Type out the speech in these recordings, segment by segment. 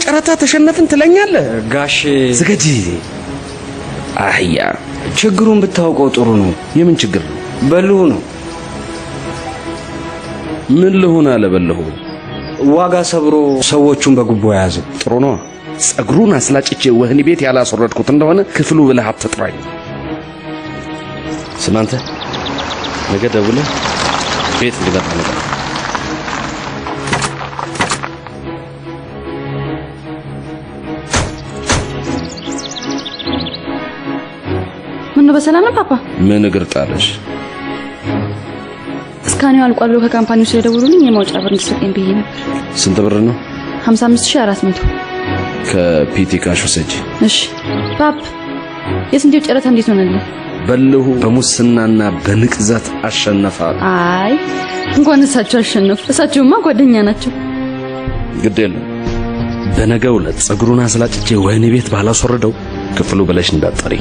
ጨረታ ተሸነፍን ትለኛለህ ጋሼ? ዝገጂ አህያ ችግሩን ብታውቀው ጥሩ ነው። የምን ችግር ነው? በልሁ ነው። ምን ልሁን አለ በልሁ? ዋጋ ሰብሮ ሰዎቹን በጉቦ ያዘው። ጥሩ ነው። ጸጉሩን አስላጭቼ ወህኒ ቤት ያላስወረድኩት እንደሆነ ክፍሉ ብለህ አትጥራኝ። ስማንተ ነገ ደውለህ ቤት እንድመጣ ነገር ምን በሰላም ነው ፓፓ? ምን እግር ጣለሽ? እስካኔው አልቋል ብሎ ከካምፓኒው ስለደውሉልኝ የማውጫ ብር እንድትሰጠኝ ብዬ ነበር። ስንት ብር ነው? 55400 ከፒቲ ካሽ ወሰጂ። እሺ ፓፕ፣ የስንዴው ጨረታ እንዴት ሆነልህ? በልሁ በሙስናና በንቅዘት አሸነፋል። አይ እንኳን እሳቸው አሸነፉ። እሳቸውማ ጓደኛ ናቸው። ግድ የለም በነገው ዕለት ጸጉሩን አስላጭቼ ወህኒ ቤት ባላስወረደው ክፍሉ ብለሽ እንዳትጠሪ።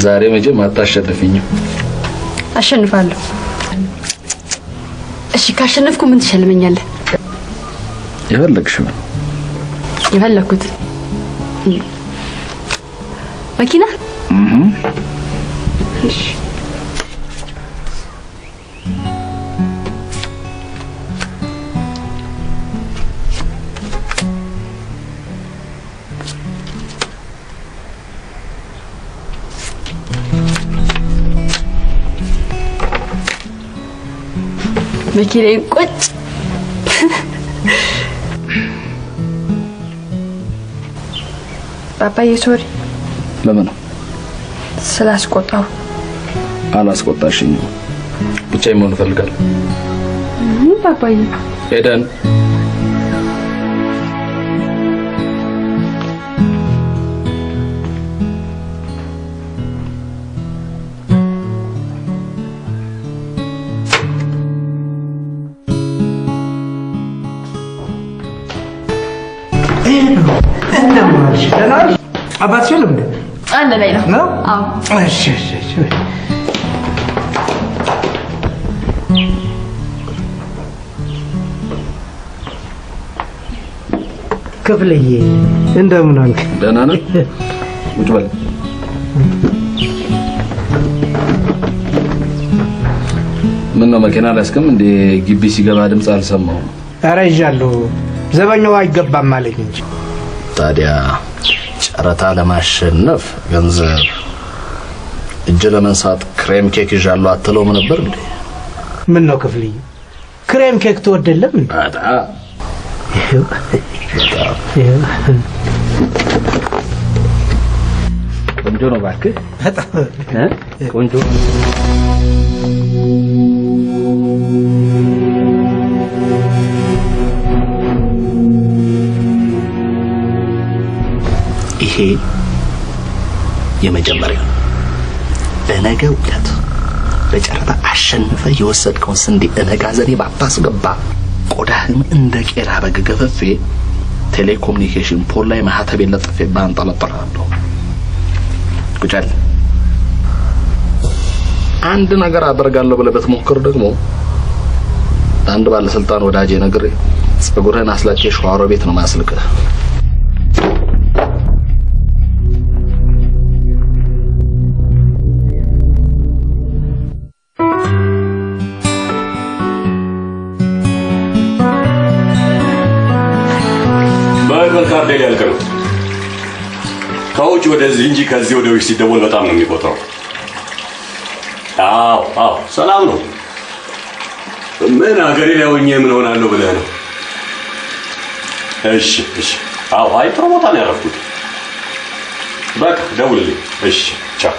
ዛሬ መቼም አታሸንፊኝም። አሸንፋለሁ። እሺ ካሸነፍኩ ምን ትሸልመኛለህ? የፈለግሽው። የፈለኩት መኪና። እሺ መኪናዬ ቁጭ ፓፓዬ ሶሪ። ለምን ስላስቆጣው? አላስቆጣሽኝም። ብቻዬን መሆን እፈልጋለሁ። ፓፓዬ ኤደን እንደማልሽ ደናል አባትሽ ለምን አንድ ላይ ነው? አዎ። እሺ እሺ። ክፍልዬ እንደምን ዋልክ? ደህና ነህ? ቁጭ በል። ምን ነው መኪና አላስከም እንደ ግቢ ሲገባ ድምጽ አልሰማሁም። ኧረ ይዣለሁ። ዘበኛው አይገባም አለኝ እንጂ። ታዲያ ጨረታ ለማሸነፍ ገንዘብ እጅ ለመንሳት ክሬም ኬክ ይዣለሁ አትለውም ነበር እንዴ? ምን ነው ክፍልዬ ክሬም ኬክ ትወደለም እንዴ? ቆንጆ ነው እባክህ። ቆንጆ ይሄ የመጀመሪያው። በነገው ዕለት በጨረታ አሸንፈ የወሰድከውን ስንዴ እነጋዘኔ ባታስገባ ቆዳህን እንደ ቄራ በግ ገፈፌ ቴሌኮሙኒኬሽን ፖል ላይ ማህተብ ለጥፌ ባንጠለጥላለሁ። ቁጫል አንድ ነገር አደርጋለሁ ብለህ ብትሞክር ደግሞ አንድ ባለስልጣን ወዳጄ ነግሬ ጸጉርህን አስላጨ ሸዋሮ ቤት ነው ማስልከህ። ከውጭ ወደዚህ እንጂ ከዚህ ወደ ውጭ ሲደወል በጣም ነው የሚቆጣው። አዎ ሰላም ነው። ምን አገሬ ላይ ሆኜ ምን ሆናለሁ ብለህ ነው? እሺ አይ ጥሩ ቦታ ነው ያረፍኩት። በቃ ደውልልኝ። እሺ ቻው።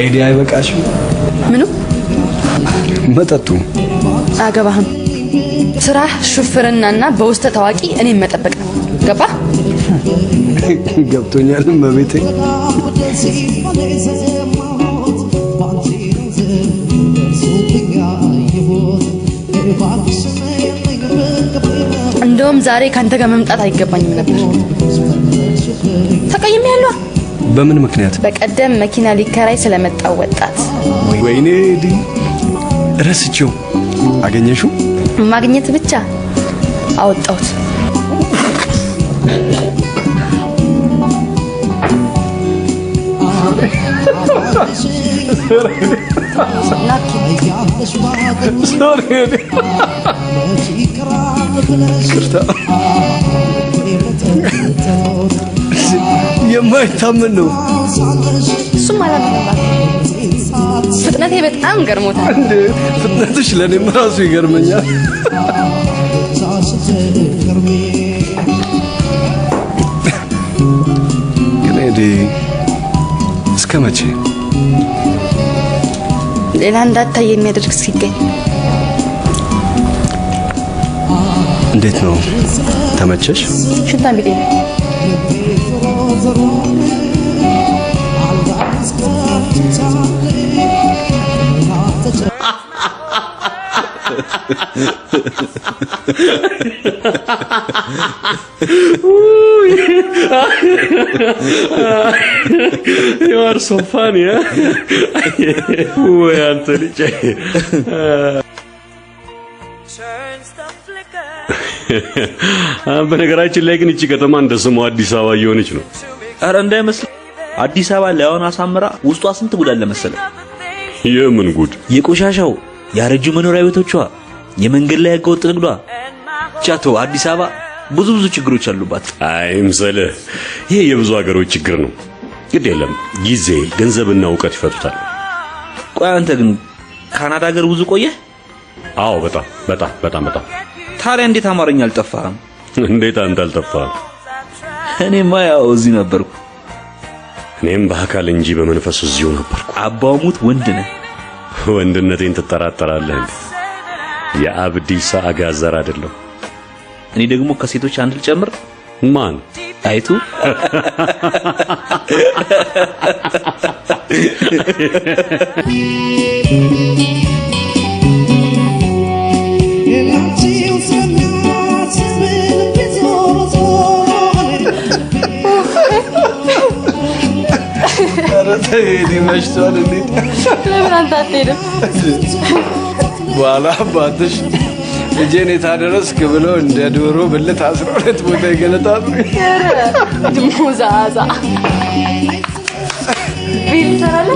ኤዲ አይበቃሽም? ምኑ መጠጡ አገባህም። ስራህ ሹፍርናና በውስጥ ታዋቂ እኔን መጠበቅ ነው። ገባ? ገብቶኛል መቤቴ። እንደውም ዛሬ ካንተ ጋር መምጣት አይገባኝም ነበር። ተቀይሜያለሁ። በምን ምክንያት? በቀደም መኪና ሊከራይ ስለመጣው ወጣት። ወይኔ ኤዲ ረስቼው። አገኘሽው? ማግኘት ብቻ አወጣሁት። የማይታመን ነው። እሱም አላመነም። ፍጥነቴ በጣም ገርሞታል። ፍጥነትሽ ለኔም ራሱ ይገርመኛል። ግን ኤዲ እስከ መቼ? ሌላ እንዳታይ የሚያደርግ እስኪገኝ። እንዴት ነው? ተመቸሽ? ሽንታን ቢጤ ነው። You are so funny, huh? Uy, Anthony. በነገራችን ላይ ግን እቺ ከተማ እንደ ስሟ አዲስ አበባ እየሆነች ነው። አረ እንዳይመስል አዲስ አበባ ላይሆን አሳምራ ውስጧ ስንት ጉድ አለ መሰለ። የምን ጉድ? የቆሻሻው፣ ያረጁ መኖሪያ ቤቶቿ፣ የመንገድ ላይ ህገወጥ ንግዷ። ቻቶ አዲስ አበባ ብዙ ችግሮች አሉባት። አይምሰልህ፣ ይሄ የብዙ ሀገሮች ችግር ነው። ግድ የለም ጊዜ፣ ገንዘብና እውቀት ይፈቱታል። ቆይ አንተ ግን ካናዳ ሀገር ብዙ ቆየህ? አዎ በጣም። ታዲያ እንዴት አማርኛ አልጠፋህም? እንዴት አንተ አልጠፋህም? እኔማ ያው እዚህ ነበርኩ። እኔም በአካል እንጂ በመንፈስ እዚሁ ነበርኩ። አባሙት ወንድ ነህ። ወንድነቴን ትጠራጠራለህ እንዴ? የአብዲሳ አጋ ዘር አይደለም። እኔ ደግሞ ከሴቶች አንድ ልጨምር። ማን? አይቱ። ኤዲ መሽቷል። እንዴት ለምን አንተ አትሄድም? በኋላ አባትሽ ልጄን የታደረስክ ብለው እንደ ዶሮ ብልት 12 ቦታ ይገለጣሉ። ድሞዛዛ ቢል ተራለ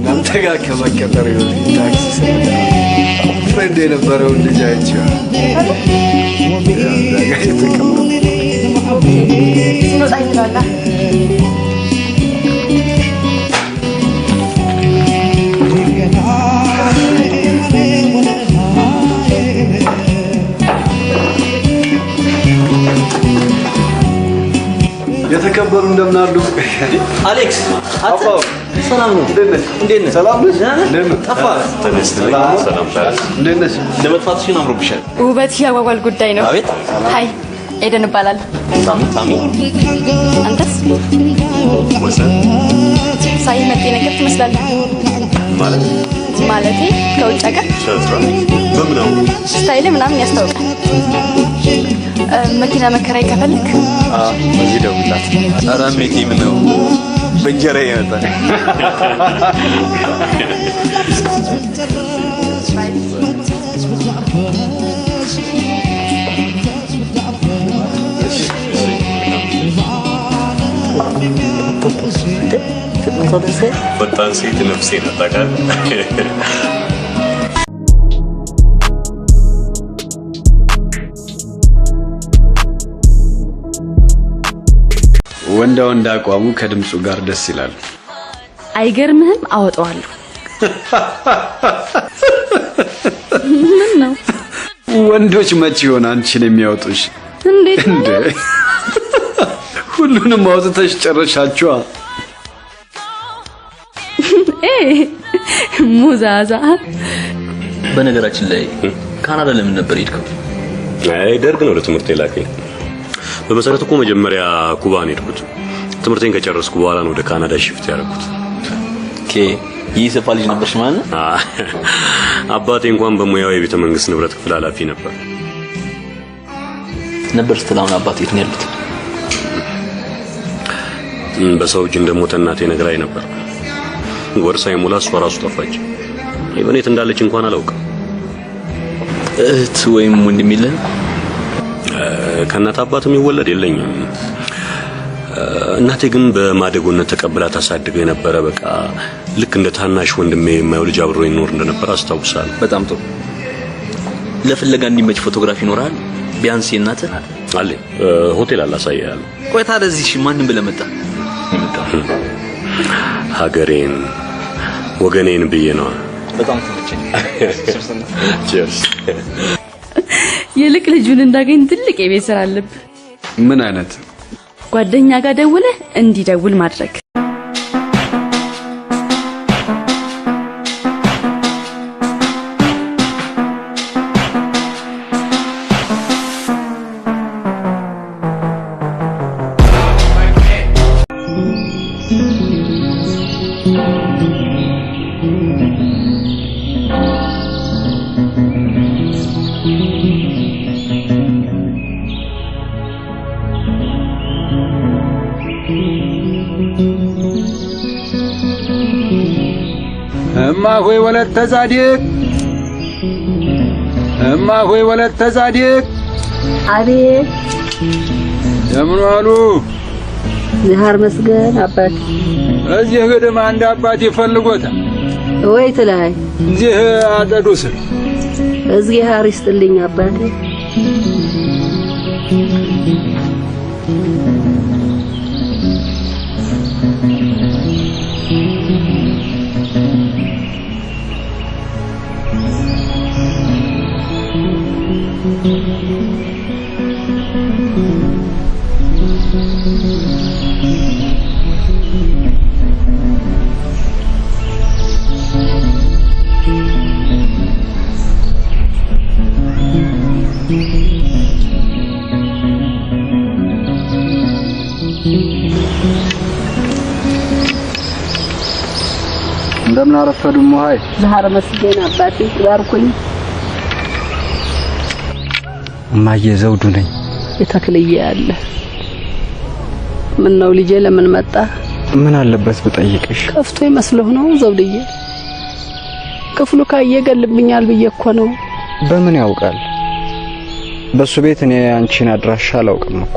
እናንተ ጋር ከመቀጠር ይሆን ታክሲ ሰምታ ፍሬንድ የነበረውን ልጅ አይቼው ሲኖጣ ይላላ የተከበሩ እንደምን አሉ? አሌክስ አጣ ሰላም ነው። እንዴት ነህ? ሰላም ነህ? ጠፋ። እንዴት ነህ? ለመጥፋትሽን አምሮብሻል። ውበት ያጓጓል ጉዳይ ነው። አቤት። ሃይ ኤደን እባላለሁ። ሳሚ አንተስ? ሳይመጣ ነገር ትመስላለህ። ማለቴ ከውጭ ሀገር በምናው ስታይል ምናምን ያስታውቃል። መኪና መከራይ ከፈልክ እዚህ ደውላት። ኧረ ሜቴ ምን ነው በእንጀራ ይመጣ ፈጣን ሴት ነፍሴ ነጣቃል ወንዳ አቋሙ ከድምጹ ጋር ደስ ይላል። አይገርምህም? አወጣዋለሁ። ምን ነው ወንዶች መቼ ይሆን አንቺን የሚያወጡሽ? እንዴት እንዴ ሁሉንም አውጥተሽ ጨረሻችኋ? ሙዛዛ። በነገራችን ላይ ካናዳ ለምን ነበር ሄድከው? ደርግ ነው ለትምህርት የላከኝ። በመሰረቱ እኮ መጀመሪያ ኩባ ነው የሄድኩት። ትምህርቴን ከጨረስኩ በኋላ ነው ወደ ካናዳ ሽፍት ያደረኩት። ይሰፋ ልጅ ነበርሽ ማለት ነው? አባቴ እንኳን በሙያው የቤተ መንግስት ንብረት ክፍል ኃላፊ ነበር። ስትላውን አባቴ የት ነው ያሉት? በሰው እጅ እንደሞተ እናቴ ነግራኝ ነበር። ወርሳ የሙላ እሷ ራሱ ጠፋች። የት እንዳለች እንኳን አላውቅም። እህት ወይም ወንድም የለህ? ከእናት አባትም ይወለድ የለኝም። እናቴ ግን በማደጎነት ተቀብላ ታሳድገኝ ነበር። በቃ ልክ እንደ ታናሽ ወንድሜ የማየው ልጅ አብሮ ይኖር እንደነበር አስታውሳለሁ። በጣም ጥሩ። ለፍለጋ እንዲመች ፎቶግራፊ ይኖራል? ቢያንስ የእናትህ አለ ሆቴል አላሳያለሁ። ቆይ ታዲያ እዚህ ማንን ብለህ መጣ? ሀገሬን ወገኔን ብዬ ነው። በጣም ተመቸኝ። ቺርስ። የልቅ ልጁን እንዳገኝ ትልቅ የቤት ስራ አለብህ። ምን አይነት? ጓደኛ ጋር ደውለህ እንዲደውል ማድረግ። እማሆይ ወለተ ጻዲቅ፣ እማሆይ ወለተ ጻዲቅ። አቤት። እንደምን ዋሉ? ዛር መስገን አባት። እዚህ ግድም አንድ አባት ይፈልጎታል። ወይ ትላይ እዚህ አጠዱ ስር እዚህ አሪስጥልኝ አባቴ። እንደምን አረፈዱ? ሙሃይ ዛር መስገን አባቴ ባርኩኝ። እማዬ ዘውዱ ነኝ። የተክልዬ ያለ ምን ነው ልጄ ለምን መጣ? ምን አለበት ብጠይቅሽ? ከፍቶ ይመስልህ ነው ዘውድዬ? ክፍሉ ካየገልብኛል ብዬ እኮ ነው። በምን ያውቃል? በሱ ቤት እኔ አንቺን አድራሻ አላውቅም እኮ።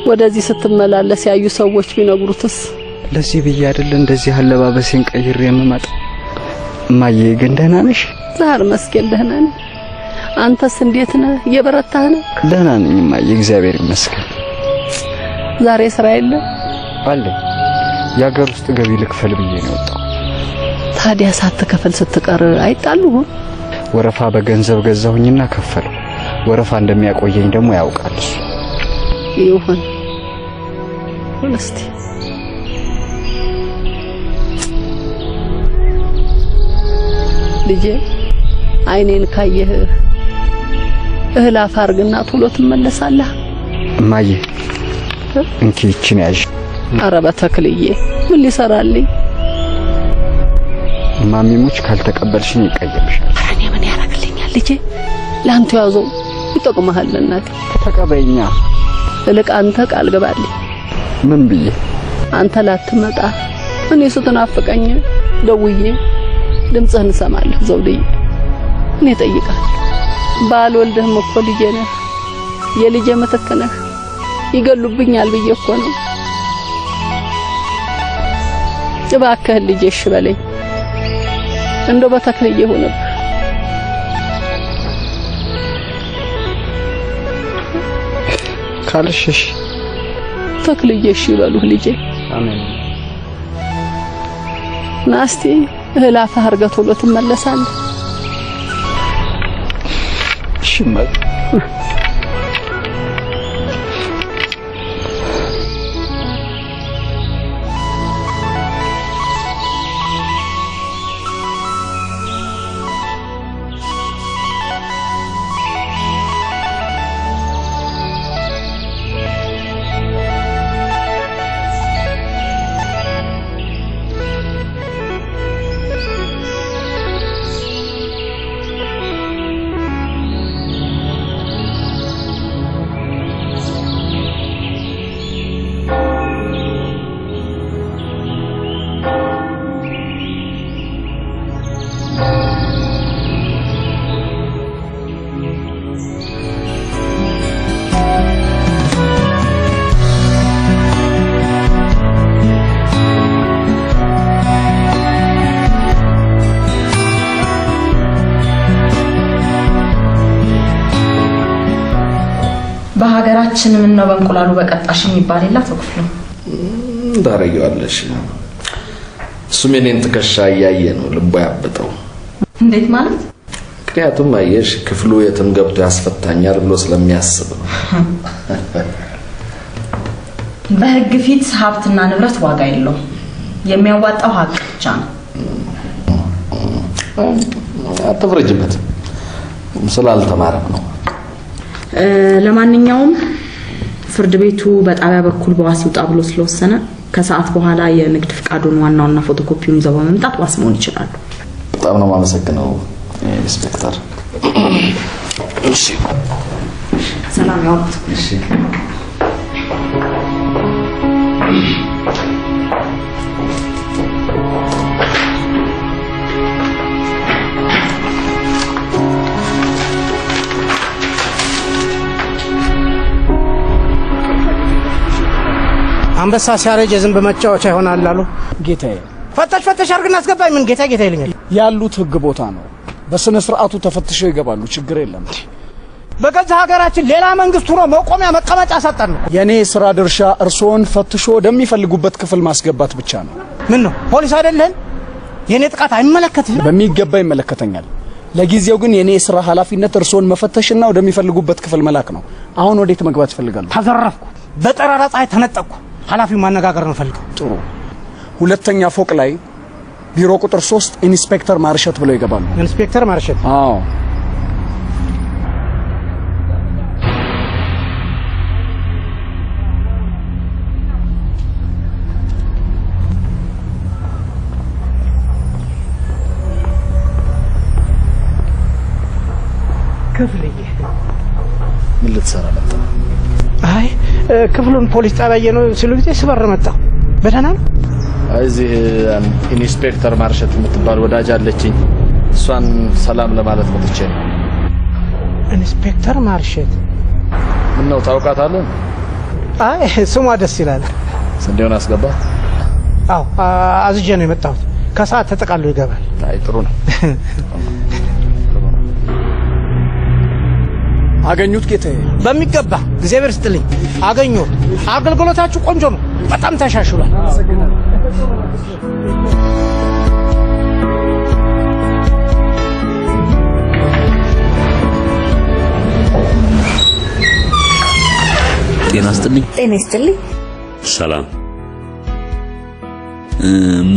ወደዚህ ስትመላለስ ያዩ ሰዎች ቢነግሩትስ? ለዚህ ብዬ አይደል እንደዚህ አለባበሴን ቀይሬ የምመጣ። እማዬ ግን ደህና ነሽ? ዛር መስገን ደህና ነኝ። አንተስ እንዴት ነህ? እየበረታህ ነው? ደህና ነኝ እማዬ እግዚአብሔር ይመስገን። ዛሬ ስራ የለም? አለኝ። የሀገር ውስጥ ገቢ ልክፈል ብዬ ነው የወጣው። ታዲያ ሳትከፍል ስትቀር አይጣሉም? ወረፋ በገንዘብ ገዛሁኝና ከፈለው። ወረፋ እንደሚያቆየኝ ደግሞ ያውቃል እሱ። ይሁን እስቲ ልጄ አይኔን ካየህ እህል አፋርግና ቶሎ ትመለሳለህ። እማዬ እንኪ ይቺን ያዥ። ኧረ በተክልዬ ምን ሊሰራልኝ? ማሚሙች ካልተቀበልሽኝ ይቀየምሻል። እኔ ምን ያደርግልኛል ልጄ? ላንተ ያዘው ይጠቅምሃል እናቴ ተቀበይኛ እልቅ አንተ ቃል ገባልኝ ምን ብዬ አንተ ላትመጣ እኔ ስትናፍቀኝ ደውዬ ድምፅህን እሰማለሁ ዘውድዬ እኔ ጠይቃለሁ ባልወልደህም እኮ ልጄ ነህ የልጄ ምትክ ነህ ይገሉብኛል ብዬ እኮ ነው እባክህ ልጄ እሺ በለኝ እንደው በተክልዬ ሆነብህ ካልሽሽ ተክልዬ እሺ በሉህ ልጄ አሜን ናስቲ እህል አፈር አድርገህ ቶሎ ትመለሳለህ እሺ ማለት በሀገራችን ምን ነው በእንቁላሉ በቀጣሽ የሚባል የላት ወክፍሉ ዳረየዋለሽ እሱም የኔን ትከሻ እያየ ነው ልቦ ያበጠው እንዴት ማለት ምክንያቱም አየሽ ክፍሉ የትም ገብቶ ያስፈታኛል ብሎ ስለሚያስብ ነው በህግ ፊት ሀብትና ንብረት ዋጋ የለው የሚያዋጣው ሀቅ ብቻ ነው አትፍረጅበት ስላልተማረም ነው ለማንኛውም ፍርድ ቤቱ በጣቢያ በኩል በዋስ ይውጣ ብሎ ስለወሰነ ከሰዓት በኋላ የንግድ ፍቃዱን ዋናውና ፎቶኮፒውን ይዘው በመምጣት ዋስ መሆን ይችላሉ በጣም ነው ማመሰግነው ኢንስፔክተር እሺ ሰላም ያውቁት እሺ አንበሳ ሲያረጅ ዝም በመጫወቻ ይሆናል አሉ ጌታዬ ፈተሽ አርግና አስገባኝ ምን ጌታ ይለኛል ያሉት ህግ ቦታ ነው በስነ ስርዓቱ ተፈትሸው ይገባሉ ችግር የለም በገዛ ሀገራችን ሌላ መንግስት ሆኖ መቆሚያ መቀመጫ ሰጠን ነው የኔ ስራ ድርሻ እርሶን ፈትሾ ወደሚፈልጉበት ክፍል ማስገባት ብቻ ነው ምን ነው ፖሊስ አይደለን የኔ ጥቃት አይመለከትም በሚገባ ይመለከተኛል ለጊዜው ግን የኔ ስራ ኃላፊነት እርሶን መፈተሽና ወደሚፈልጉበት ክፍል መላክ ነው አሁን ወዴት መግባት ይፈልጋሉ ተዘረፍኩ በጠራራ ፀሐይ ተነጠቅኩ ኃላፊው ማነጋገር ነው ፈልገው ጥሩ ሁለተኛ ፎቅ ላይ ቢሮ ቁጥር 3 ኢንስፔክተር ማርሸት ብለው ይገባሉ ኢንስፔክተር ማርሸት አዎ ክፍልዬ ምን ልትሰራ መጣ አይ ክፍሉን ፖሊስ ጣቢያ ነው ሲሉ ጊዜ ስበር መጣ በደህና ነው እዚህ ኢንስፔክተር ማርሸት የምትባል ወዳጅ አለችኝ እሷን ሰላም ለማለት መጥቼ ነው ኢንስፔክተር ማርሸት ምን ነው ታውቃታለህ አይ ስሟ ደስ ይላል ስንዴውን አስገባ አዎ አዝጄ ነው የመጣሁት ከሰዓት ተጠቃሎ ይገባል አይ ጥሩ ነው አገኙት ጌታዬ በሚገባ እግዚአብሔር ይስጥልኝ አገኙት አገልግሎታችሁ ቆንጆ ነው በጣም ተሻሽሏል ጤና ይስጥልኝ ጤና ይስጥልኝ ሰላም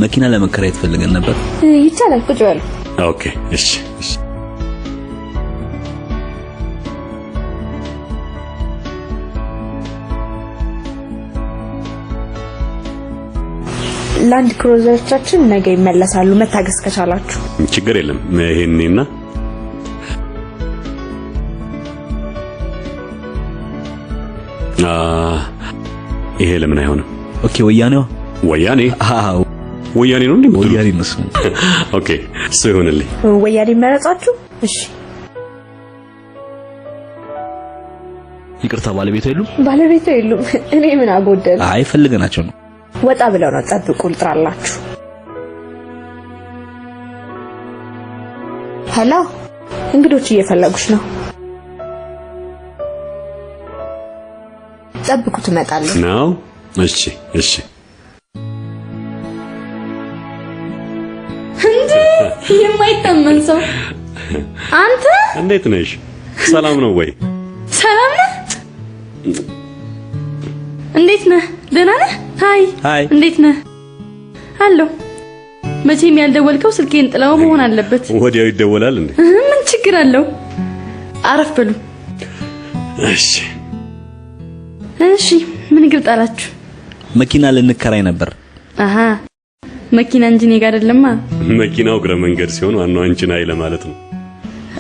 መኪና ለመከራየት ፈልገን ነበር ይቻላል ቁጭ በሉ ኦኬ እሺ ላንድ ክሩዘሮቻችን ነገ ይመለሳሉ መታገስ ከቻላችሁ ችግር የለም ይሄንና ይሄ ለምን አይሆንም? ኦኬ ወያኔዋ ወያኔ አዎ ወያኔ ነው እንዴ? ወያኔ ነው። ኦኬ እሱ ይሆንልኝ። ወያኔ መረጣችሁ? እሺ ይቅርታ ባለቤቱ የሉም? ባለቤቱ የሉም። እኔ ምን አጎደል? አይ ፈልገናቸው ነው። ወጣ ብለው ነው። ጠብቁ ልጥራላችሁ። ሄሎ እንግዶች እየፈለጉሽ ነው። ጠብቁ ትመጣለች ነው። እሺ እሺ። እንዴ የማይተመን ሰው አንተ እንዴት ነሽ? ሰላም ነው ወይ? ሰላም ነህ? እንዴት ነህ? ደህና ነህ? ሃይ እንዴት ነህ? አለሁ። መቼም ያልደወልከው ስልኬን ጥለው መሆን አለበት። ወዲያው ይደወላል እንዴ? ምን ችግር አለው? አረፍ በሉ። እሺ ምን ግልጣላችሁ? መኪና ልንከራይ ነበር። አሃ መኪና እንጂ እኔ ጋር አይደለማ። መኪናው እግረ መንገድ ሲሆን ዋናው አንቺን አይ ለማለት ነው።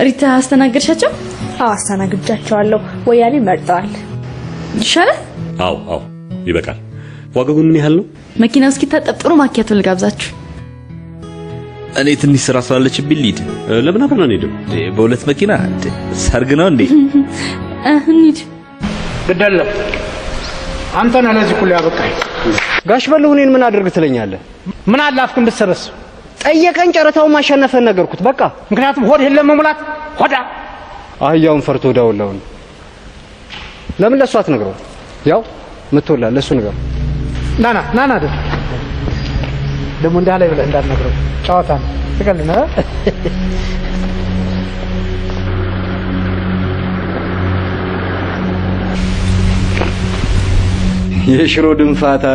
ሪታ አስተናገድሻቸው? አዎ አስተናግጃቸዋለሁ። ወያኔ መርጠዋል። ይሻላል? አዎ ይበቃል። ዋጋው ምን ያህል ነው? መኪናው እስኪታጠብ ጥሩ ማኪያቶ ልጋብዛችሁ። እኔ ትንሽ ስራ ስላለችብኝ ልሂድ። ለምን አብረን አንሄድም? በሁለት መኪና ሰርግ ነው እንዴ? እንሂድ። ግደለም አንተና ለዚህ ሁሉ ያበቃኝ። ጋሽ በለው እኔን ምን አድርግ ትለኛለህ? ምን አላፍክም ብትሰበስ? ጠየቀኝ፣ ጨረታውን ማሸነፈን ነገርኩት። በቃ ምክንያቱም ሆድህን ለመሙላት ሆዳ አህያውን ፈርቶ ዳውላውን ለምን ለሷ አትነግረው? ያው ምትወላ ለሱ ነገር ናና ደግሞ እንዳለ ብለህ እንዳትነግረው። ጨዋታ ነው። ትቀልና የሽሮ ድንፋታ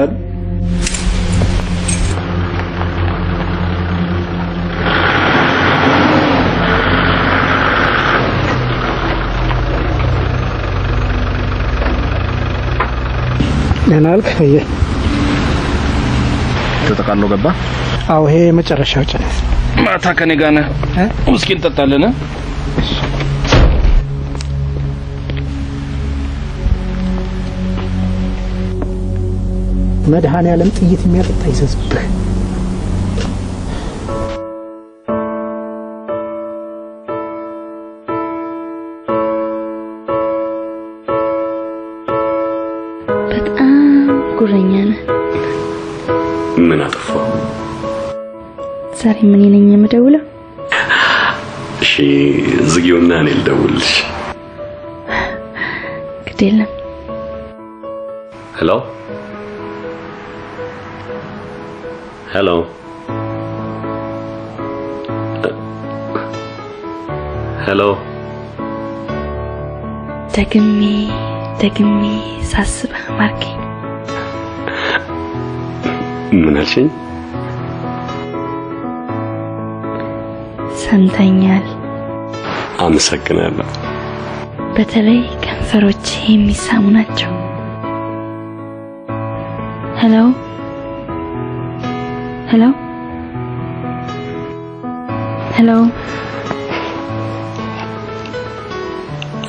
ለናልክ ተጠቃሎ ገባ። አዎ ይሄ መጨረሻው ጨነስ። ማታ ከኔ ጋር ነህ? ውስኪ እንጠጣለን። መድኃኔዓለም ጥይት የሚያጠጣ ይዘዝብህ። በጣም ጉረኛ ነህ። ምን አጠፋው? ዛሬ ምን ነኝ የምደውለው? እሺ ዝጊውና እኔ ልደውልልሽ። ግድ የለም። ሄሎ ደግሜ ሳስበህ ማርከኝ። ምን አልሽኝ? ሰምተኛል። አመሰግናለሁ። በተለይ ከንፈሮች የሚሳሙ ናቸው። ሄሎ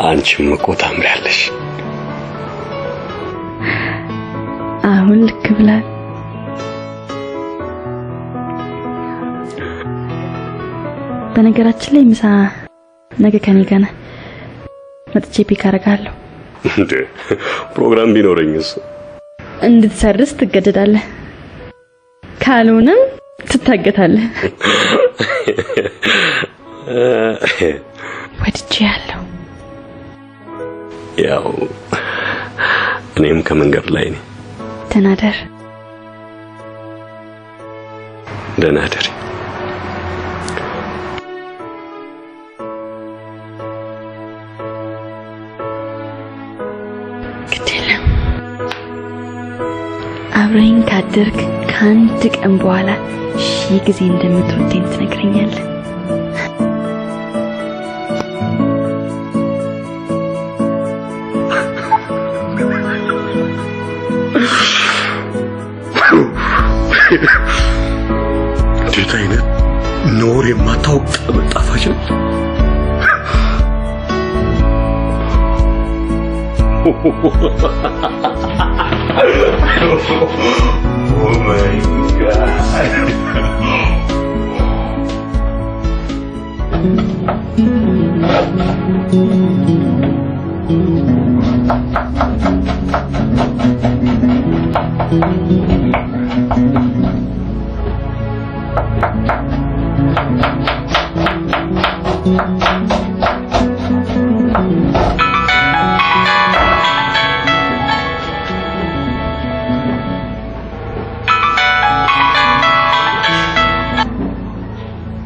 አንቺም እኮ ታምሪያለሽ። አሁን ልክ ብላል። በነገራችን ላይ ምሳ ነገ ከኔ ጋር ነህ። መጥቼ ፒክ አደርጋለሁ። እንዴ ፕሮግራም ቢኖረኝስ? እንድትሰርስ ትገደዳለህ፣ ካልሆነም ትታገታለህ። ወድጄያለሁ። ያው እኔም ከመንገድ ላይ ነኝ። ተናደር። ደህና ደሪ። ግዴለም አብረኝ ካደርክ ከአንድ ቀን በኋላ ሺህ ጊዜ እንደምትወደኝ ትነግረኛለህ። እንዴት አይነት ኖር የማታውቅ ጣፋጭ ነው። Oh my God.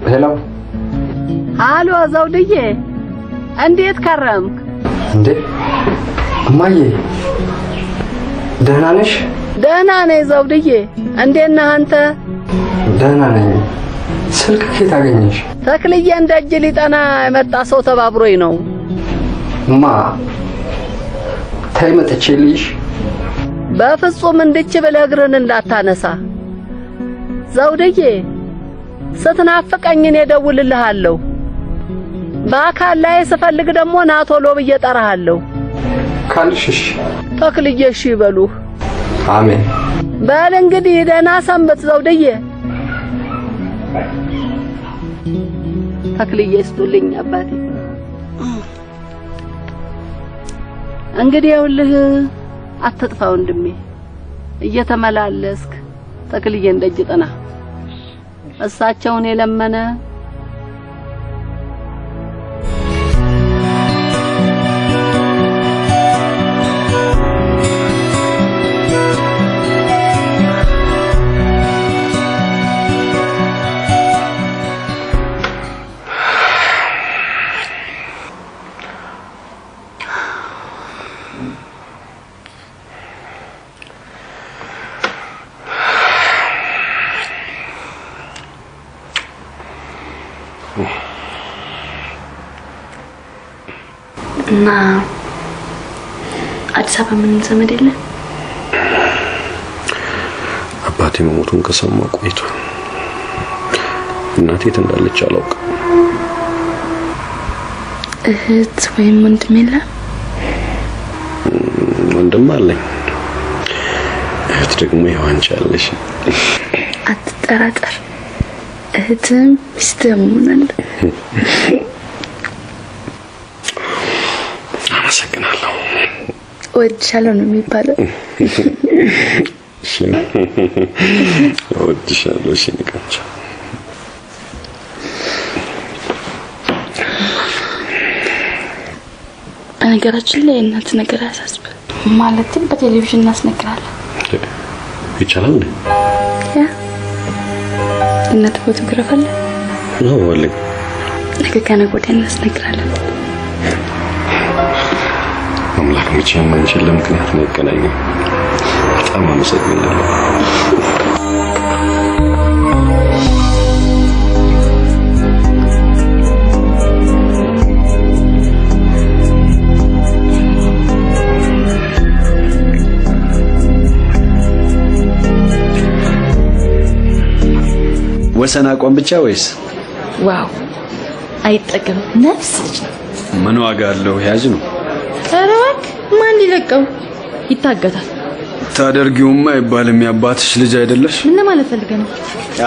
ሄሎ አሎ ዘውድዬ እንዴት ከረምክ? እንዴ እማዬ ደህና ነሽ? ደህና ነኝ ዘውድዬ። እንዴት ነህ አንተ? ደህና ነኝ። ስልክ ከየት አገኘሽ? ተክልዬ እንደጅ ሊጠና የመጣ ሰው ተባብሮኝ ነው። ተይ መጥቼልሽ። በፍጹም እንድች ብለህ እግርህን እንዳታነሳ ዘውድዬ። ስትናፍቀኝ እኔ እደውልልሃለሁ። በአካል ላይ ስፈልግ ደግሞ ና ቶሎ ብዬ እጠራሃለሁ። ካልሽሽ ተክልዬ እሺ ይበሉህ። አሜን። በል እንግዲህ ደህና ሰንበት ዘውድዬ። ተክልዬ ይስጡልኝ አባቴ። እንግዲህ ይኸውልህ አትጥፋ ወንድሜ። እየተመላለስክ ተክልዬ እንደጅ ጥና። እሳቸውን የለመነ እና አዲስ አበባ ምን ዘመድ የለ? አባቴ መሞቱን ከሰማሁ ቆይቷል። እናቴ የት እንዳለች አላውቅም። እህት ወይም ወንድም የለ? ወንድም አለኝ። እህት ደግሞ ይኸው አንቺ አለሽ። አትጠራጠር፣ እህትም ሚስትም ሆናለ። አመሰግናለሁ። ወድሻለሁ ነው የሚባለው። ወድሻለሁ። እሺ ንቀንቻ በነገራችን ላይ እናት ነገር አያሳስብ። ማለትም በቴሌቪዥን እናስነግራለን። ይቻላል እንዴ? ያ እናት ፎቶግራፍ አለ ነው ወለ ነገ ከነገ ወዲያ እናስነግራለን። አምላክ መቼም አንቺን ለምክንያት ነው ያገናኘው። በጣም አመሰግናለሁ። ወሰን አቋም ብቻ ወይስ? ዋው አይጠቅም። ነፍስ ምን ዋጋ አለው? ያዝ ነው። ከራክ ማን ሊለቀው ይታገታል። ታደርጊውማ አይባልም። ያባትሽ ልጅ አይደለሽ? ምን ለማለት ፈልገህ ነው?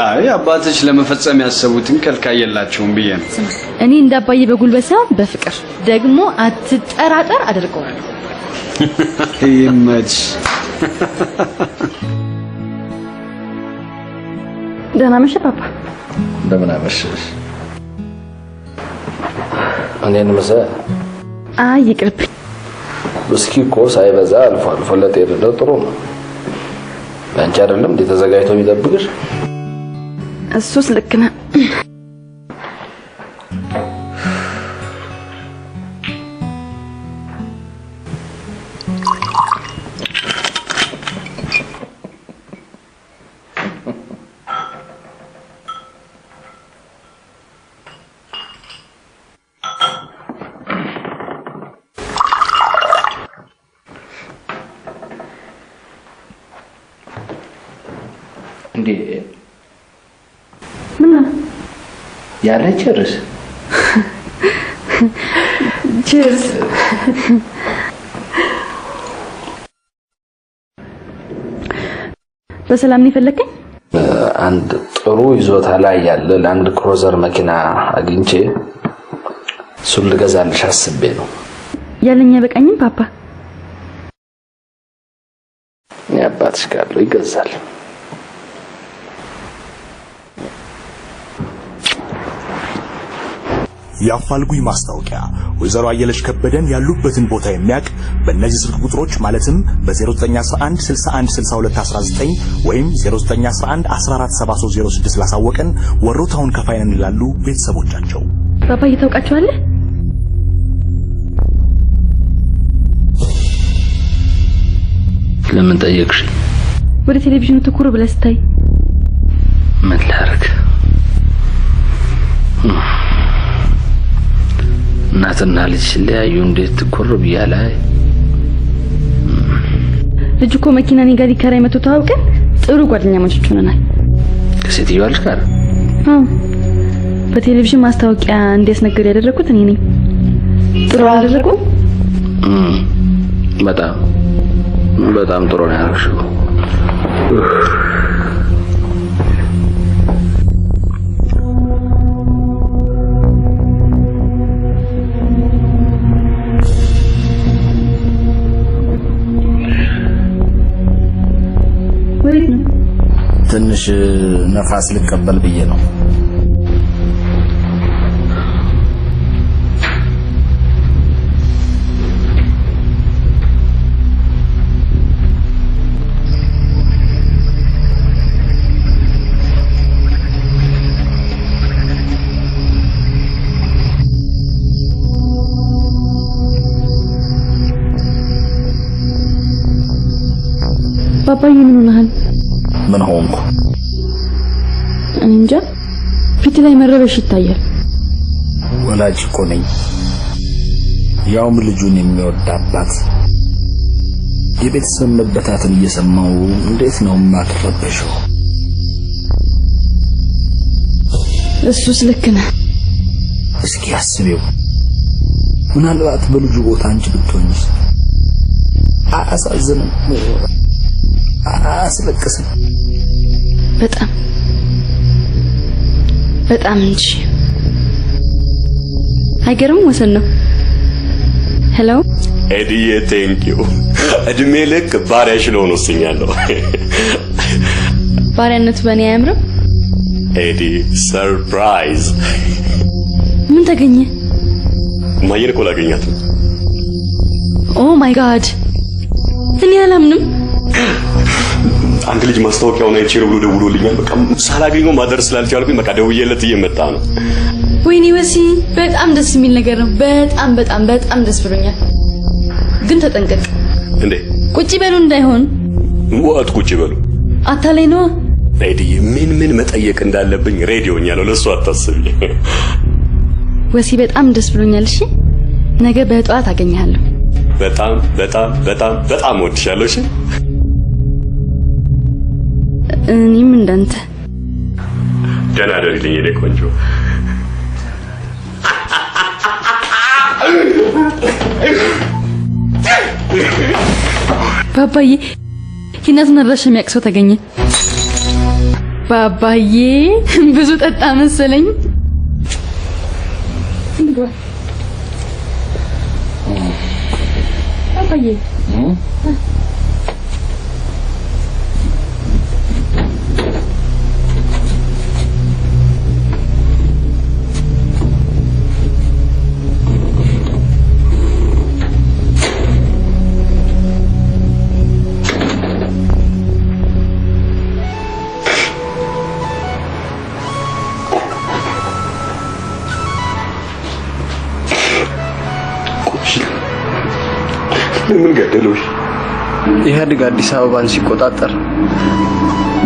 አይ አባትሽ ለመፈጸም ያሰቡትን ከልካይ የላቸውም ብዬ ነው። እኔ እንዳባዬ በጉልበት ሳይሆን በፍቅር ደግሞ አትጠራጠር አደርገዋለሁ። ይመች። ደህና መሸ ፓፓ። እንደምን አመሸሽ? እኔን መሰለ? አይ ይቅርብኝ። እስኪ እኮ ሳይበዛ አልፎ አልፎ ለጤንነት ጥሩ ነው። አንቺ አይደለም እንዴ ተዘጋጅቶ የሚጠብቅሽ? እሱስ ልክ ነህ። እንዴ ምን ነው ያለ ቸርስ? ቺርስ። በሰላም ነው የፈለከኝ? አንድ ጥሩ ይዞታ ላይ ያለ ላንድ ክሩዘር መኪና አግኝቼ እሱን ልገዛልሽ አስቤ ነው። ያለኝ በቃኝም ፓፓ። ያባትሽ ካለው ይገዛል። ያፋልጉኝ ማስታወቂያ ወይዘሮ አየለሽ ከበደን ያሉበትን ቦታ የሚያቅ በእነዚህ ስልክ ቁጥሮች ማለትም በ0911 61 62 19 ወይም 0911 14 7306 ላሳወቀን ወሮታውን ከፋይነን ይላሉ ቤተሰቦቻቸው። ፓፓ እየታውቃቸዋለህ? ለምን ጠየቅሽ? ወደ ቴሌቪዥኑ ትኩር ብለህ ስታይ ምን ላድርግ? እናትና ልጅ ሲለያዩ እንዴት ትኩር ብያለህ? ልጅ እኮ መኪና እኔ ጋር ሊከራይ መጥቶ ተዋውቀን ጥሩ ጓደኛሞች ሆነናል። ከሴትዮዋ ልጅ ጋር? አዎ፣ በቴሌቪዥን ማስታወቂያ እንዲያስነግር ያደረኩት እኔ ነኝ። ጥሩ አደረኩ? በጣም ጥሩ ነው ያልሽው። ትንሽ ነፋስ ልቀበል ብዬ ነው። ፓፓዬ ምን ሆነሃል? ምን ሆንኩ? እንጃ ፊት ላይ መረበሽ ይታያል። ወላጅ እኮ ነኝ፣ ያውም ልጁን የሚወድ አባት። የቤተሰብ መበታትን እየሰማው እንዴት ነው የማትረበሸው? እሱስ ልክ ነህ። እስኪ አስቢው፣ ምናልባት በልጁ ቦታ አንቺ ብትሆኚስ? አያሳዝንም? አያስለቅስም? በጣም እንጂ። አይገርም? ወሰን ነው። ሄሎ ኤዲዬ፣ ቴንኪው። እድሜ ልክ ባሪያሽ ልሆን ወስኛለሁ። ባሪያነቱ በእኔ አያምርም? ኤዲ፣ ሰርፕራይዝ። ምን ተገኘ? ማየር እኮ ላገኛት ነው። ኦ ማይ ጋድ፣ እኔ አላምንም። አንድ ልጅ ማስታወቂያውን አይቼ ነው ብሎ ደውሎልኛል። በቃ ሳላገኘው ማደር ስላልቻልኩኝ በቃ ደውዬለት እየመጣ ነው። ወይኔ ወሲ፣ በጣም ደስ የሚል ነገር ነው። በጣም ደስ ብሎኛል። ግን ተጠንቀቅ። እንዴ? ቁጭ በሉ እንዳይሆን። ወጥ ቁጭ በሉ አታላይ ነው። ኤዲ፣ ምን መጠየቅ እንዳለብኝ ሬዲዮኛለሁ። ለሱ አታስቢ። ወሲ፣ በጣም ደስ ብሎኛል። እሺ፣ ነገ በጠዋት አገኘሃለሁ። በጣም ወድሻለሁ። እሺ፣ እኔም እንዳንተ። ደህና ደሪልኝ የኔ ቆንጆ። ባባዬ፣ የእናትን አድራሻ የሚያውቅ ሰው ተገኘ። ባባዬ፣ ብዙ ጠጣ መሰለኝ። ባባዬ ምን ገደሉሽ? ኢህአዴግ አዲስ አበባን ሲቆጣጠር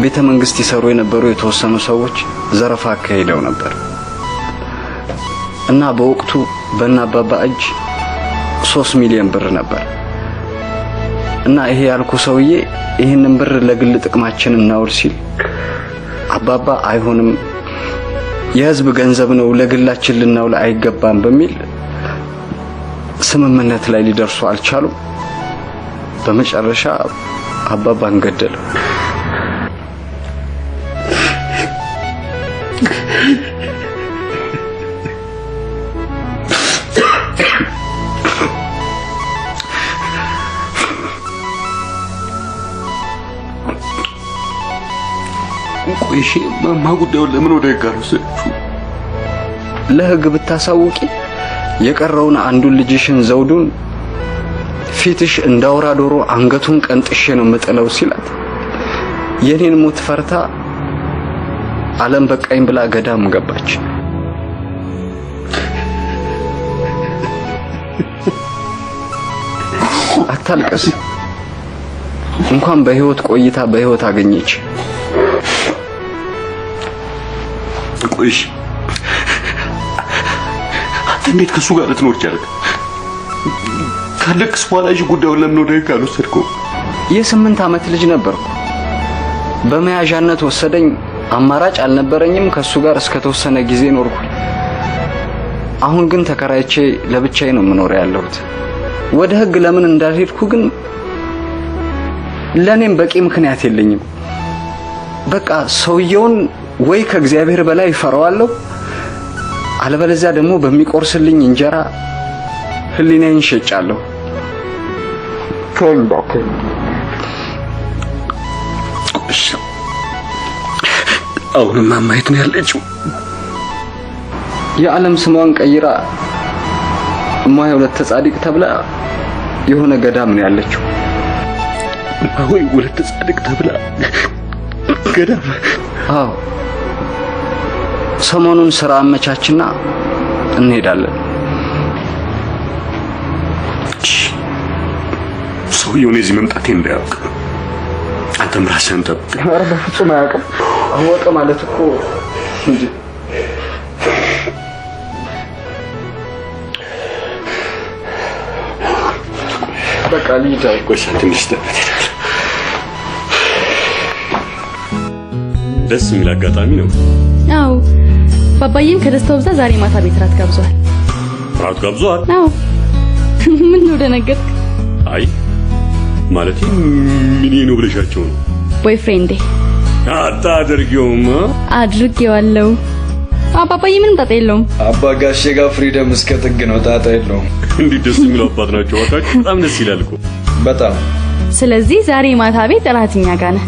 ቤተ መንግስት ይሰሩ የነበሩ የተወሰኑ ሰዎች ዘረፋ አካሂደው ነበር እና በወቅቱ በእነ አባባ እጅ 3 ሚሊዮን ብር ነበር እና ይሄ ያልኩ ሰውዬ ይሄንን ብር ለግል ጥቅማችን እናውል ሲል አባባ አይሆንም፣ የህዝብ ገንዘብ ነው፣ ለግላችን ልናውል አይገባም በሚል ስምምነት ላይ ሊደርሱ አልቻሉም። በመጨረሻ አባባን ገደለው። ቆይሽ ማጉዳዩ ለምን ወደ ህግ አልወሰድሽው? ለህግ ብታሳውቂ የቀረውን አንዱን ልጅሽን ዘውዱን ፊትሽ እንዳውራ ዶሮ አንገቱን ቀንጥሼ ነው መጥለው ሲላት የኔን ሞት ፈርታ ዓለም በቃኝ ብላ ገዳም ገባች። አታልቀስ። እንኳን በህይወት ቆይታ በህይወት አገኘች። ቆይሽ አንተ እንዴት ከሱ ጋር ልትኖር ቻልክ? ካለቅስ በኋላ እሺ ጉዳዩን ለምን ወደ ህግ አልወሰድከው? የ8 ዓመት ልጅ ነበርኩ። በመያዣነት ወሰደኝ። አማራጭ አልነበረኝም። ከሱ ጋር እስከተወሰነ ጊዜ ኖርኩ። አሁን ግን ተከራይቼ ለብቻዬ ነው የምኖር ያለሁት። ወደ ህግ ለምን እንዳልሄድኩ ግን ለኔም በቂ ምክንያት የለኝም። በቃ ሰውየውን ወይ ከእግዚአብሔር በላይ ፈራዋለሁ፣ አለበለዚያ ደግሞ በሚቆርስልኝ እንጀራ ህሊናዬን ሸጫለሁ። አሁንም ማማየት ነው ያለችው። የዓለም ስሟን ቀይራ እማዬ ወለተ ጻድቅ ተብላ የሆነ ገዳም ነው ያለችው። ወይ ወለተ ጻድቅ ተብላ ገዳም? አዎ። ሰሞኑን ስራ አመቻችና እንሄዳለን። ሰውየው እዚህ መምጣቴ እንዳያውቅ አንተም ራስህን ጠብቅ። ኧረ በፍጹም አያውቅም። አወቀ ማለት እኮ እንጂ በቃ ልጅ ቆይሽ ትንሽ ደስ የሚል አጋጣሚ ነው። አዎ ባባዬም ከደስታው ብዛት ዛሬ ማታ ቤት ራት ጋብዟል። ራት ጋብዟል? አዎ። ምን ነው ደነገጥክ? አይ ማለት ምን ነው ብለሻቸው ነው? ቦይፍሬንዴ አታድርጊውም። አድርጌዋለሁ። አባባዬ ምንም ጣጣ የለውም። አባ ጋሼ ጋር ፍሪደም እስከ ጥግ ነው፣ ጣጣ የለውም። እንዴት ደስ የሚለው አባት ናቸው። ዋካችሁ በጣም ደስ ይላል እኮ በጣም። ስለዚህ ዛሬ ማታ ቤት እራት እኛ ጋር ነህ።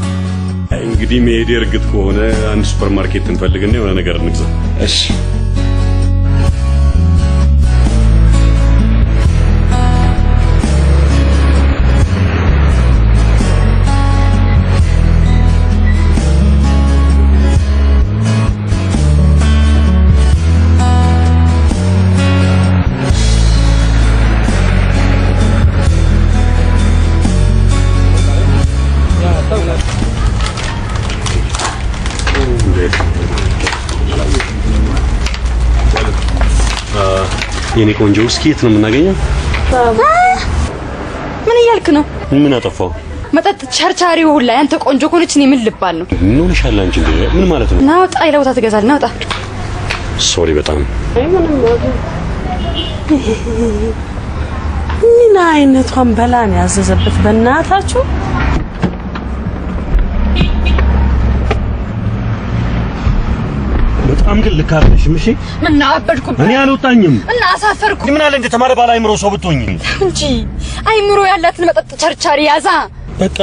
እንግዲህ መሄድ እርግጥ ከሆነ አንድ ሱፐርማርኬት እንፈልግና የሆነ ነገር እንግዛ። እሺ የኔ ቆንጆ እስኪ የት ነው የምናገኘው? ምን እያልክ ነው? ምን አጠፋው? መጠጥ ቸርቻሪው ሁላ ያንተ ቆንጆ ኮነች። እኔ ምን ልባል ነው? ምን ሆነሻል አንቺ? ምን ማለት ነው? ናውጣ ይለውታ ትገዛል። ናውጣ። ሶሪ በጣም ምን አይነቷን በላን ያዘዘበት በእናታችሁ። በጣም ግን ልካለሽም። እሺ ምን አበድኩ? እኔ አልወጣኝም እና አሳፈርኩ። ምን አለ እንደ ተማረ ባለ አይምሮ ሰው ብትሆኚ እንጂ አይምሮ ያላትን መጠጥ ቸርቻሪ ያዛ። በቃ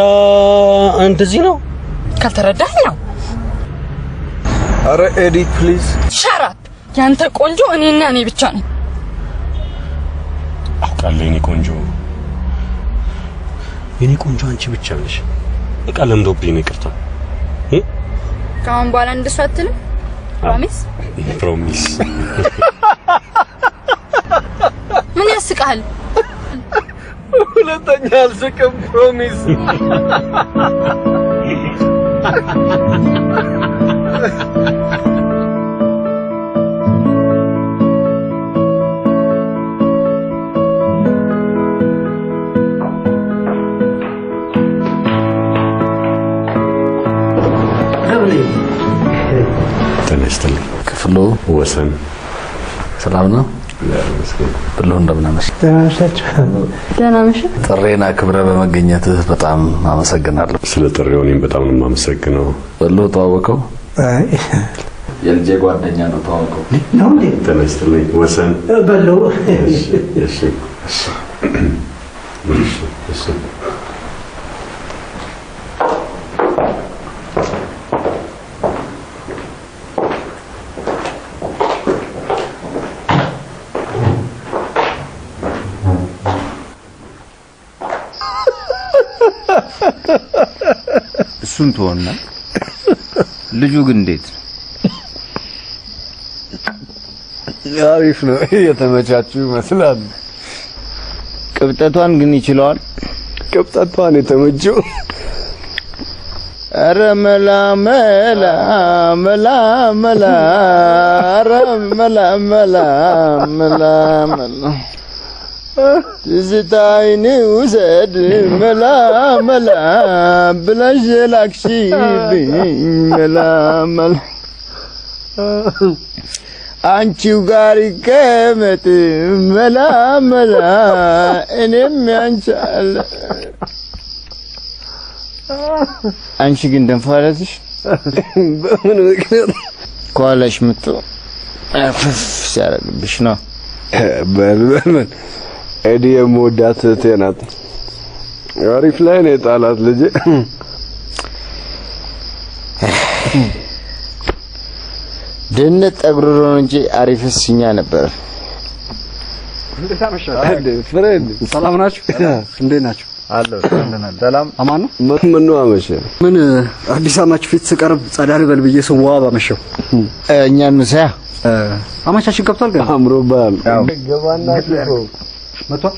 እንደዚህ ነው። ካልተረዳኝ ነው። አረ ኤዲ ፕሊዝ ሻራፕ። ያንተ ቆንጆ እኔና እኔ ብቻ ነኝ። አውቃለሁ የኔ ቆንጆ፣ የኔ ቆንጆ አንቺ ብቻ ነሽ። በቃ ለምዶብኝ ነው። ይቅርታ። ከአሁን በኋላ እንደሱ አትልም? ፕሮሚስ ፕሮሚስ። ምን ያስቃል? ሁለተኛ አልስቅም። ፕሮሚስ። ተነስተልኝ። ክፍሉ ወሰን ሰላም ነው? ብሎ እንደምናመሽ ደህና ነሽ? ጥሬና ክብረ በመገኘትህ በጣም አመሰግናለሁ። ስለ ጥሬው እኔም በጣም ነው የማመሰግነው። ብሎ ተዋወቀው? አይ የልጄ ጓደኛ ነው ታውቀው ነው እንዴ? ተነስተልኝ ወሰን በለው። እሺ እሺ እሺ እሱን ተወና ልጁ ግን እንዴት አሪፍ ነው የተመቻቹ ይመስላል ቅብጠቷን ግን ይችላል ቅብጠቷን የተመቸው ኧረ መላ መላ መላ መላ ኧረ መላ መላ መላ መላ ትዝታይን ውሰድ መላ መላ ብለሽ ላክሽብኝ መላ መላ አንቺው ጋር ይቀመጥ መላ መላ እኔም ያንቻል አንቺ ግን ደንፋለትሽ በምን ምክንያት ኳላሽ ምጡ አፍፍ ሲያረግብሽ ነው በል ኤዲ የምወዳት እህቴ ናት አሪፍ ላይ ነው የጣላት ልጄ ድህነት ጠጉሮ ነው እንጂ አሪፍስኛ ነበር እንዴት አመሻችሁ ፍሬንድ ሰላም ናችሁ እንዴት ናችሁ አሎ ሰላም አማን ነው ምን ነው አመሸ ምን አዲስ አማች ፊት ስቀርብ ጸዳል በል ብዬ ስዋ ባመሸው እኛን ነው አማቻችን ገብቷል ገና አምሮባል ገባና ሲፎ መጥቷል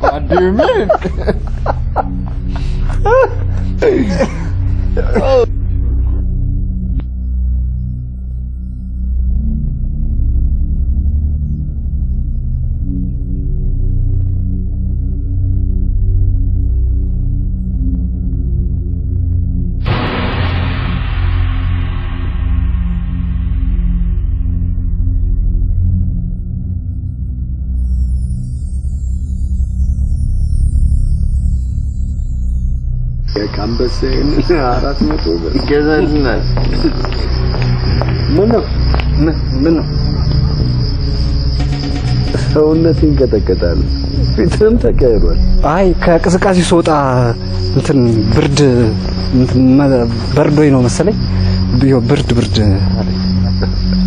What do you mean? Oh. ካምበሰን 400 ብር ገዛልናል ምን ነው ሰውነቴን ይንቀጠቀጣል ፊትም ተቀይሯል አይ ከቅዝቃዜ ስወጣ እንትን ብርድ እንትን በርዶኝ ነው መሰለኝ ብርድ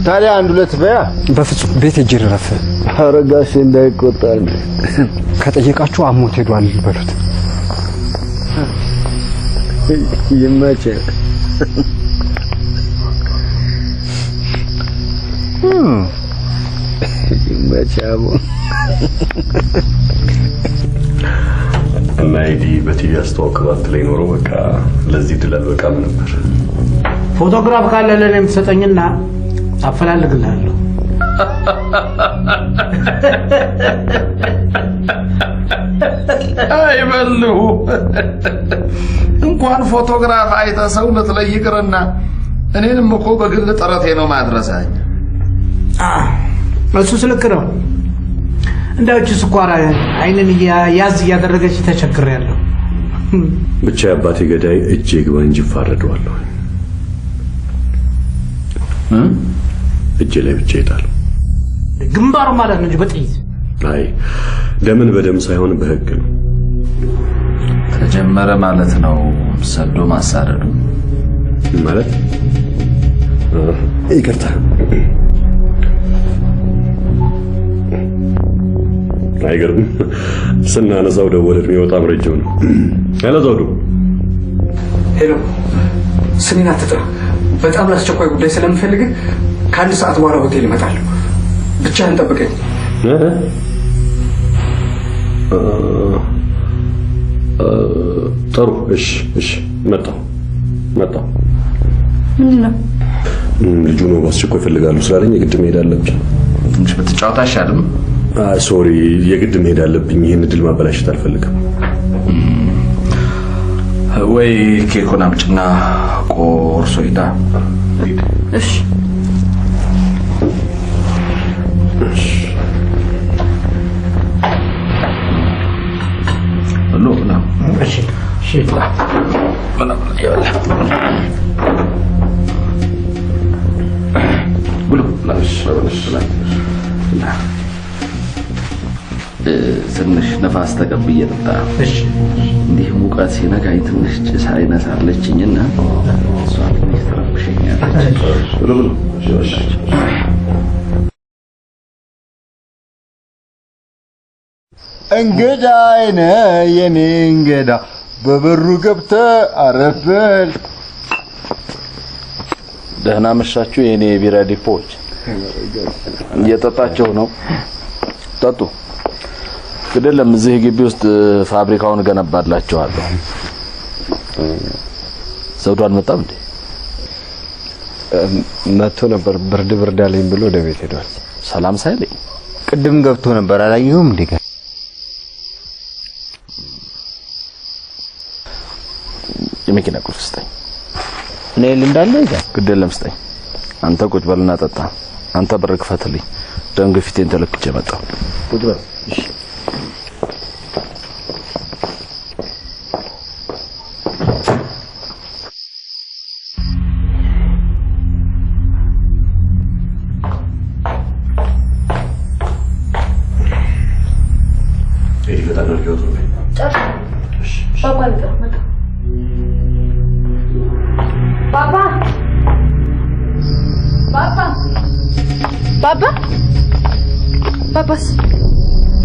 ታዲያ አንድ ሁለት በያ በፍጹም ቤት ሄጄ ረፍ አረጋሽ እንዳይቆጣል ከጠየቃችሁ አሞት ሄዷል በሉት ይመችህ ይመችህ እና ኤዲ በቲቪ አስተዋውቀባት ላይ ኖሮ በቃ ለዚህ ድል አልበቃም ነበር ፎቶግራፍ ካለ ለኔ የምትሰጠኝና አፈላልግልሃለሁ አይበሉ እንኳን ፎቶግራፍ አይተ ሰውነት ላይ ይቅርና እኔንም እኮ በግል ጥረቴ ነው ማድረሳኝ እሱ ስልክ ነው እንዳውጭ ስኳር አይንን ያዝ እያደረገች ተቸግሬያለሁ ብቻ አባቴ ገዳይ እጄ ግባ እንጂ ፋረደዋለሁ እጄ ላይ ብቻ ይጣል ግንባሩ ማለት ነው እንጂ በጥይት አይ ደምን በደም ሳይሆን በህግ ነው ተጀመረ ማለት ነው ሰዶ ማሳረዱ ማለት ይቅርታ አይገርም ስናነሳው ደወለ የሚወጣ መረጃው ነው ያለ ዘውዱ ሄሎ ስሚና ተጠራ በጣም ለአስቸኳይ ጉዳይ ስለምፈልግ ከአንድ ሰዓት በኋላ ሆቴል እመጣለሁ ብቻህን ጠብቀኝ ጥሩ እሺ መጣሁ ምንድነው ልጁ ነው በአስቸኳይ ይፈልጋሉ ስላለኝ የግድ መሄድ አለብኝ ትንሽ ብትጫወታ አይሻልም ሶሪ የግድ መሄድ አለብኝ ይሄን ድል ማበላሸት አልፈልግም ወይ ኬኩን አምጪና ቆርሶ ይዳ እሺ እሺ እሺ ትንሽ ነፋስ ተቀብዬ ልጣ። እሺ እንዲህ ሙቀት ሲነካኝ ትንሽ ጭስ አይነሳለችኝና እሷ ትንሽ ትረብሸኛለች። እንግዳ አይነ የኔ እንግዳ በበሩ ገብተ አረፈል። ደህና መሻችሁ የኔ ቢራ ዲፖች። እየጠጣችሁ ነው? ጠጡ። ግደለም እዚህ ግቢ ውስጥ ፋብሪካውን ገነባላችኋለሁ። ዘውዱ አልመጣም እንዴ? መጥቶ ነበር ብርድ አለኝ ብሎ ወደ ቤት ሄዷል። ሰላም ሳይለኝ ቅድም ገብቶ ነበር አላየሁም እንዴ? የመኪና ቁልፍ ስጠኝ። እኔ እንዳለ ይዛ ግደለም ስጠኝ። አንተ ቁጭ በልና ጠጣ። አንተ በር ክፈትልኝ። ደም ግፊቴን ተለክቼ መጣሁ። ቁጭ በል። እሺ ባባስ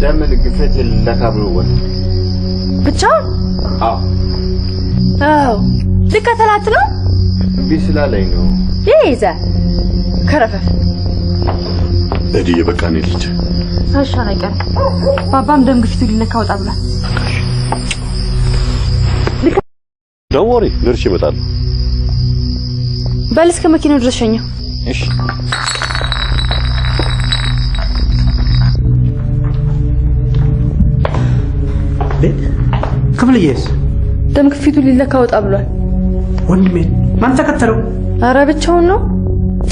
ለምን ግፈት ለካብሎ ወጥ ብቻ? አዎ ልከተላት ነው። ቢስላለኝ ነው ይዛ ከረፈፍ እዲዬ በቃ ነው ልጅ ታሻ ነገር ባባም ደም ግፊቱ ሊለካ ወጣ ብሏል። ደወሪ ደርሼ እመጣለሁ። በል እስከ መኪናው ድረስ ሸኘው። እሺ ክፍልዬስ ደም ግፊቱ ሊለካ ወጣ ብሏል። ወንድሜ ማን ተከተለው? አረ ብቻውን ነው።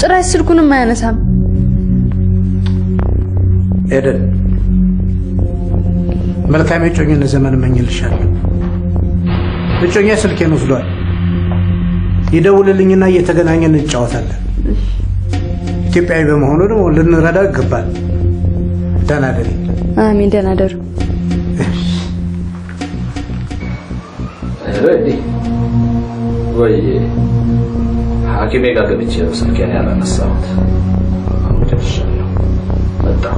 ጭራሽ ስልኩንም አያነሳም። ኤደን መልካም የጮኝነት ዘመን እመኝልሻለሁ። እጮኛ ስልኬን ወስዷል። ይደውልልኝና እየተገናኘን እንጫወታለን። ኢትዮጵያዊ በመሆኑ ደግሞ ልንረዳው ይገባል። ደህና ደሪ። አሜን። ደህና ደሩ። ረዲ ወይ ሐኪሜ ጋር ገብቼ ስልኬን ያላነሳሁት አሁን ደርሻለሁ። መጣሁ።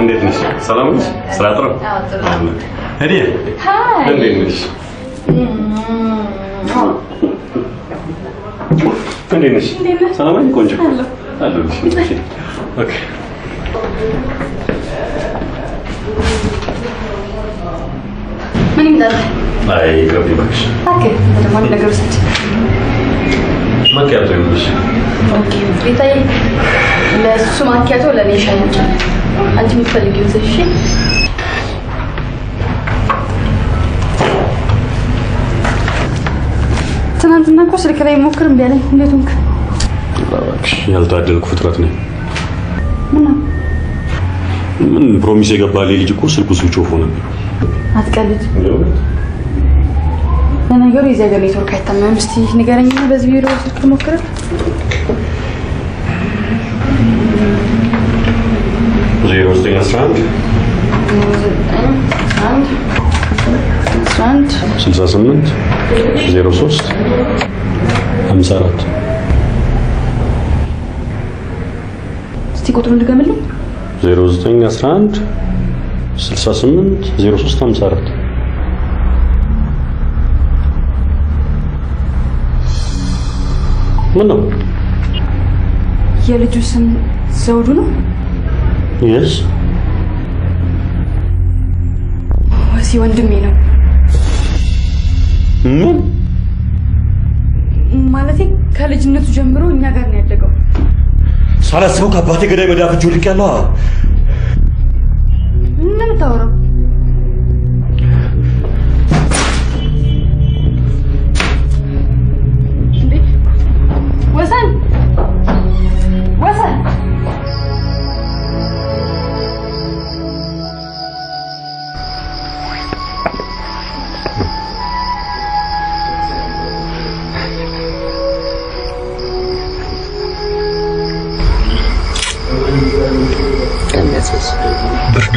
እንዴት ነሽ? ሰላም ነሽ? ስራ ጥሩ? አዎ ጥሩ። እኔ ሃይ እንዴት ነሽ? እንዴት ነሽ? ሰላም ነሽ? ቆንጆ አለሁልሽ። ኦኬ ምን ይላል? አይ ገቢ ባክሽ። ኦኬ ተደማም ነገር ሰጥ ማኪያቶ ይሁንሽ። ኦኬ ቤታይ ለሱ ማኪያቶ ለኔ ሻይ ብቻ አንቺ የምትፈልጊው እሺ? ትናንትና እኮ ስልክ ላይ ሞክር እምቢ አለኝ። እንዴት ሆንክ? እባክሽ ያልታደልኩ ፍጥረት ነኝ። ምን ፕሮሚስ የገባልኝ ልጅ እኮ ስልኩ ስዊች ኦፍ ሆነ። አትቀልድ። ለነገሩ የዚህ ሀገር ኔትወርክ አይታመንም። እስቲ ንገረኝና በዚህ ቢሮ ስልክ ልሞክር። ዜሮ 911 68 03 54 እስቲ ቁጥሩን ድገምልኝ። 0911 68 03 54 ምን ነው? የልጁ ስም ዘውዱ ነው? yes ወሲ ወንድሜ ነው። ምን ማለቴ ከልጅነቱ ጀምሮ እኛ ጋር ነው ያደገው። ሳላስበው ከአባቴ ገዳይ መዳፍ እጁ ልቀያለሁ። ምን ታወራው? ወሰን ወሰን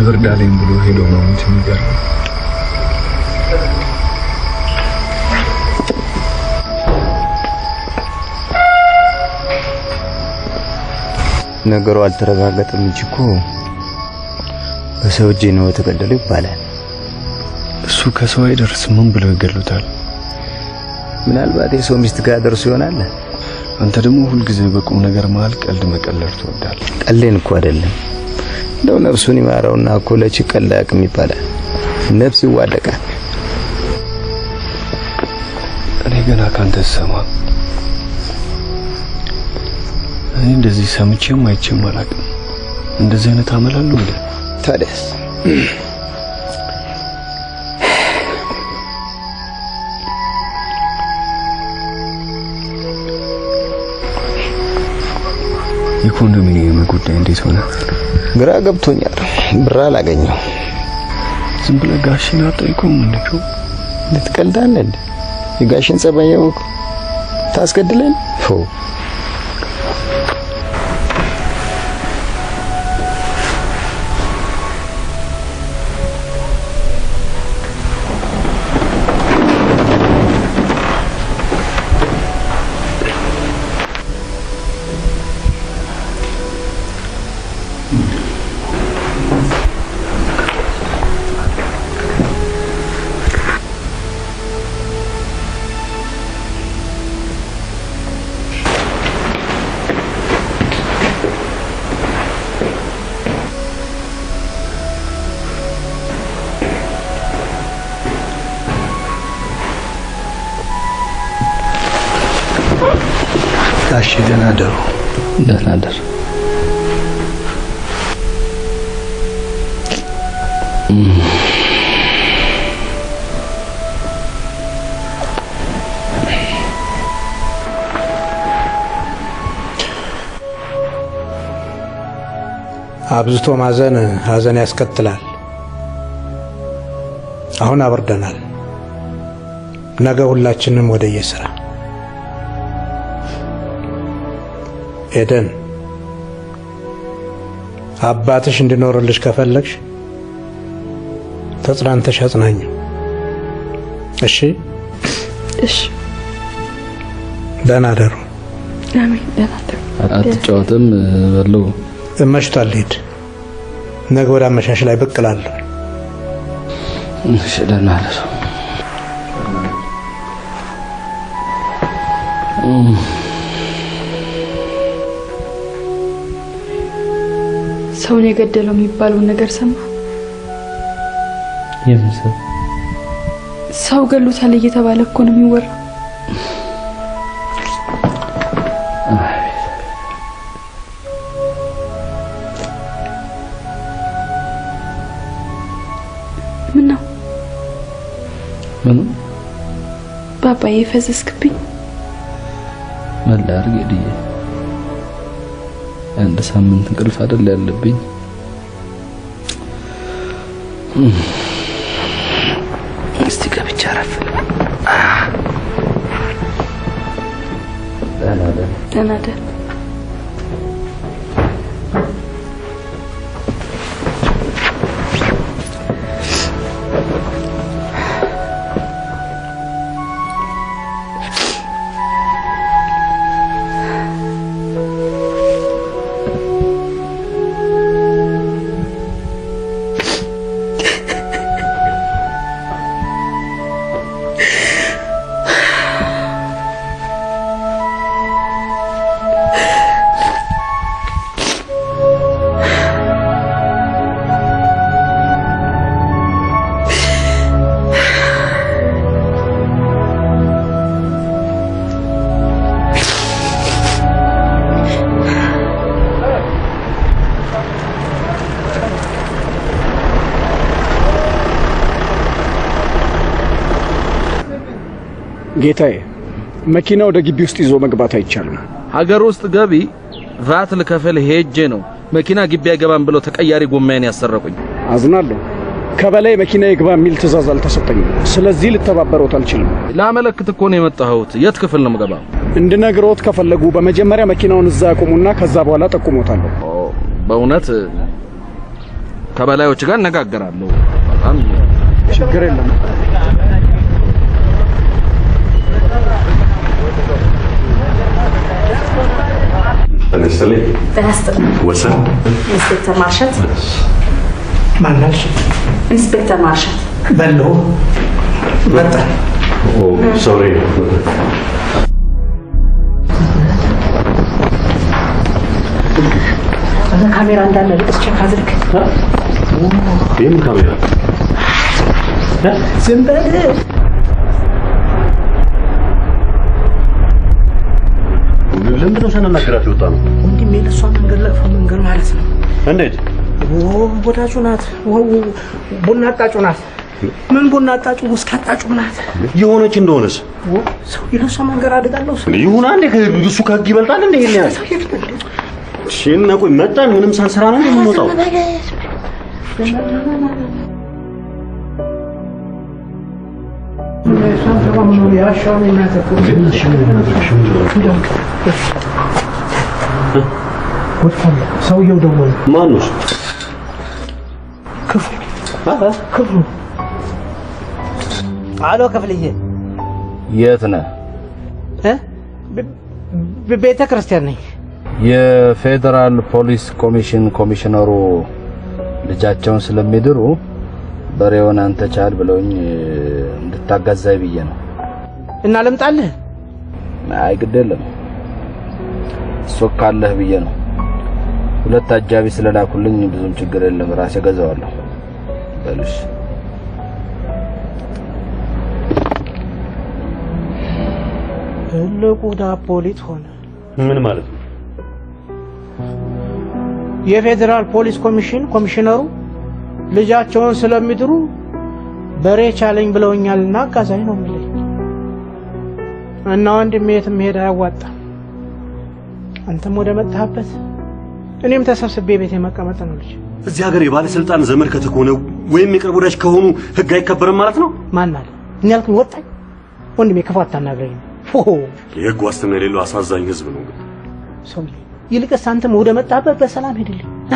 ብርድ አለኝ ብሎ ሄዶ ነው እንጂ የሚገርመው። ነገሩ አልተረጋገጠም እንጂ እኮ በሰው እጅ ነው የተገደለው ይባላል። እሱ ከሰው አይደርስ ምን ብለው ይገሉታል? ምናልባት የሰው ሚስት ጋር ደርሶ ይሆናል። አንተ ደግሞ ሁልጊዜ በቁም ነገር መሃል ቀልድ መቀለድ ትወዳለህ። ቀልዴን እኮ አይደለም እንደው ነፍሱን ይማረውና እኮ ለችቀልድ አቅም ይባላል። ነፍስ ይዋደቃል። እኔ ገና ካንተ ሰማ እኔ እንደዚህ ሰምቼም አይቼም አላውቅም። እንደዚህ አይነት አመላሉ እንዴ? ታዲያስ የኮንዶሚኒየም ጉዳይ እንዴት ሆነ? ግራ ገብቶኛል። ብር አላገኘው። ዝም ብለህ ጋሽን አጠይቁም እንዴ? ልትቀልዳለህ እንዴ? የጋሽን ጸባየው ታስገድለን? ጋሽ ደህና ደሩ። ደህና ደር። አብዝቶ ማዘን ሀዘን ያስከትላል። አሁን አብርደናል። ነገ ሁላችንም ወደ የሥራ ኤደን አባትሽ እንዲኖርልሽ ከፈለግሽ ተጽናንተሽ አጽናኝ። እሺ እሺ። ደህና ደሩ። አሜን። ደህና ደሩ። አትጫወትም በለው። መሽቷል። ሂድ። ነገ ወደ አመሻሽ ላይ ብቅ እላለሁ። እሺ ደህና ደሩ። ሰውን የገደለው የሚባለውን ነገር ሰማ? የምሰው ሰው ገሎታል እየተባለ እኮ ነው የሚወራው። ምን ነው ባባዬ ፈዘዝክብኝ? መላር ገድዬ አንድ ሳምንት እንቅልፍ አይደል ያለብኝ። እስቲ ገብቻ አረፍ። ደህና ደር። ጌታዬ መኪና ወደ ግቢ ውስጥ ይዞ መግባት አይቻልም። ሀገር ውስጥ ገቢ ቫት ልከፍል ሄጄ ነው መኪና ግቢ አይገባም ብለው ተቀያሪ ጎማዬን ያሰረቁኝ። አዝናለሁ። ከበላይ መኪና ይግባ የሚል ትዕዛዝ አልተሰጠኝም። ስለዚህ ልተባበሮት አልችልም። ላመለክት እኮ ነው የመጣሁት። የት ክፍል ነው የምገባው? እንድነግሮት ከፈለጉ በመጀመሪያ መኪናውን እዛ ያቆሙና ከዛ በኋላ ጠቁሞታለሁ። በእውነት ከበላዮች ጋር እነጋገራለሁ። በጣም ችግር የለም። ወሰን ኢንስፔክተር ማርሸት ማናልሽ? ኢንስፔክተር ማርሸት በለው መጣ። ሶሪ ካሜራ እንዳለ ልቅስ ቼክ አድርግ። ይሄም ካሜራ ዝም በል። ለምን ነው ሳናናገራት ይወጣ ነው? ወንድሜ ለሷ መንገድ ለፎ መንገድ ማለት ነው። እንዴት? ወዳጁ ናት። ቡና አጣጩ ናት። ምን ቡና አጣጩ ውስጥ አጣጩ ናት። የሆነች እንደሆነስ ሰው ይለሷ መንገድ አደጋለሁ። ይሁን አንዴ እሱ ከህግ ይበልጣል እንዴ? ይሄን ያህል እሺ፣ እና ቆይ መጣን ምንም ሳንሰራ ነው የምንወጣው? ሰውየው ደወለ። ማን ነው? ክፍሉ። አሎ ክፍልዬ፣ የት ነህ? ቤተ ክርስቲያን ነኝ። የፌደራል ፖሊስ ኮሚሽን ኮሚሽነሩ ልጃቸውን ስለሚድሩ በሬውን አንተ ቻል ብለውኝ እንድታጋዛይ ብዬ ነው። እና ልምጣልህ? አይ ግድ የለም ሶካለህ ብዬ ነው። ሁለት አጃቢ ስለላኩልኝ ብዙም ችግር የለም፣ ራሴ ገዛዋለሁ። በልሽ ትልቁ ዳፖሊት ሆነ። ምን ማለት ነው? የፌደራል ፖሊስ ኮሚሽን ኮሚሽነሩ ልጃቸውን ስለሚድሩ በሬ ቻለኝ ብለውኛልና አጋዛኝ ነው የሚለኝ። እና ወንድሜ የትም መሄድ አያዋጣም። አንተም ወደ መጣህበት እኔም ተሰብስቤ ቤቴ መቀመጥ ነው። ልጅ እዚህ ሀገር የባለስልጣን ዘመድ ከሆነ ወይም የቅርብ ወዳጅ ከሆኑ ህግ አይከበርም ማለት ነው? ማን አለ? እኔ ያልኩኝ ወጣኝ። ወንድሜ ክፉ አታናግረኝ። የህግ ዋስትና የሌለው አሳዛኝ ህዝብ ነው። ሰው ይልቅስ አንተም ወደ መጣህበት በሰላም ሄድልኝ። ና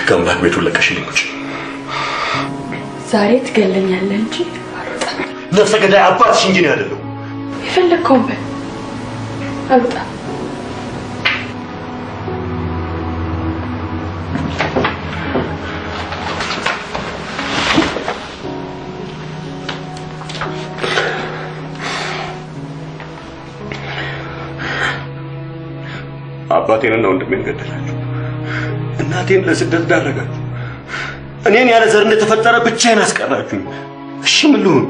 ከአምላክ ቤቱን ለቀሽልኝ ውጭ። ዛሬ ትገለኛለህ እንጂ አልወጣም። ነፍሰ ገዳይ አባትሽ እንጂ ነው ያደለው። የፈለግከውን በል፣ አልወጣም። አባቴንና ወንድሜን ገደላችሁ። እናቴን ለስደት ዳረጋችሁ። እኔን ያለ ዘር እንደተፈጠረ ብቻዬን አስቀራችሁ። እሺ ምን ልሁን?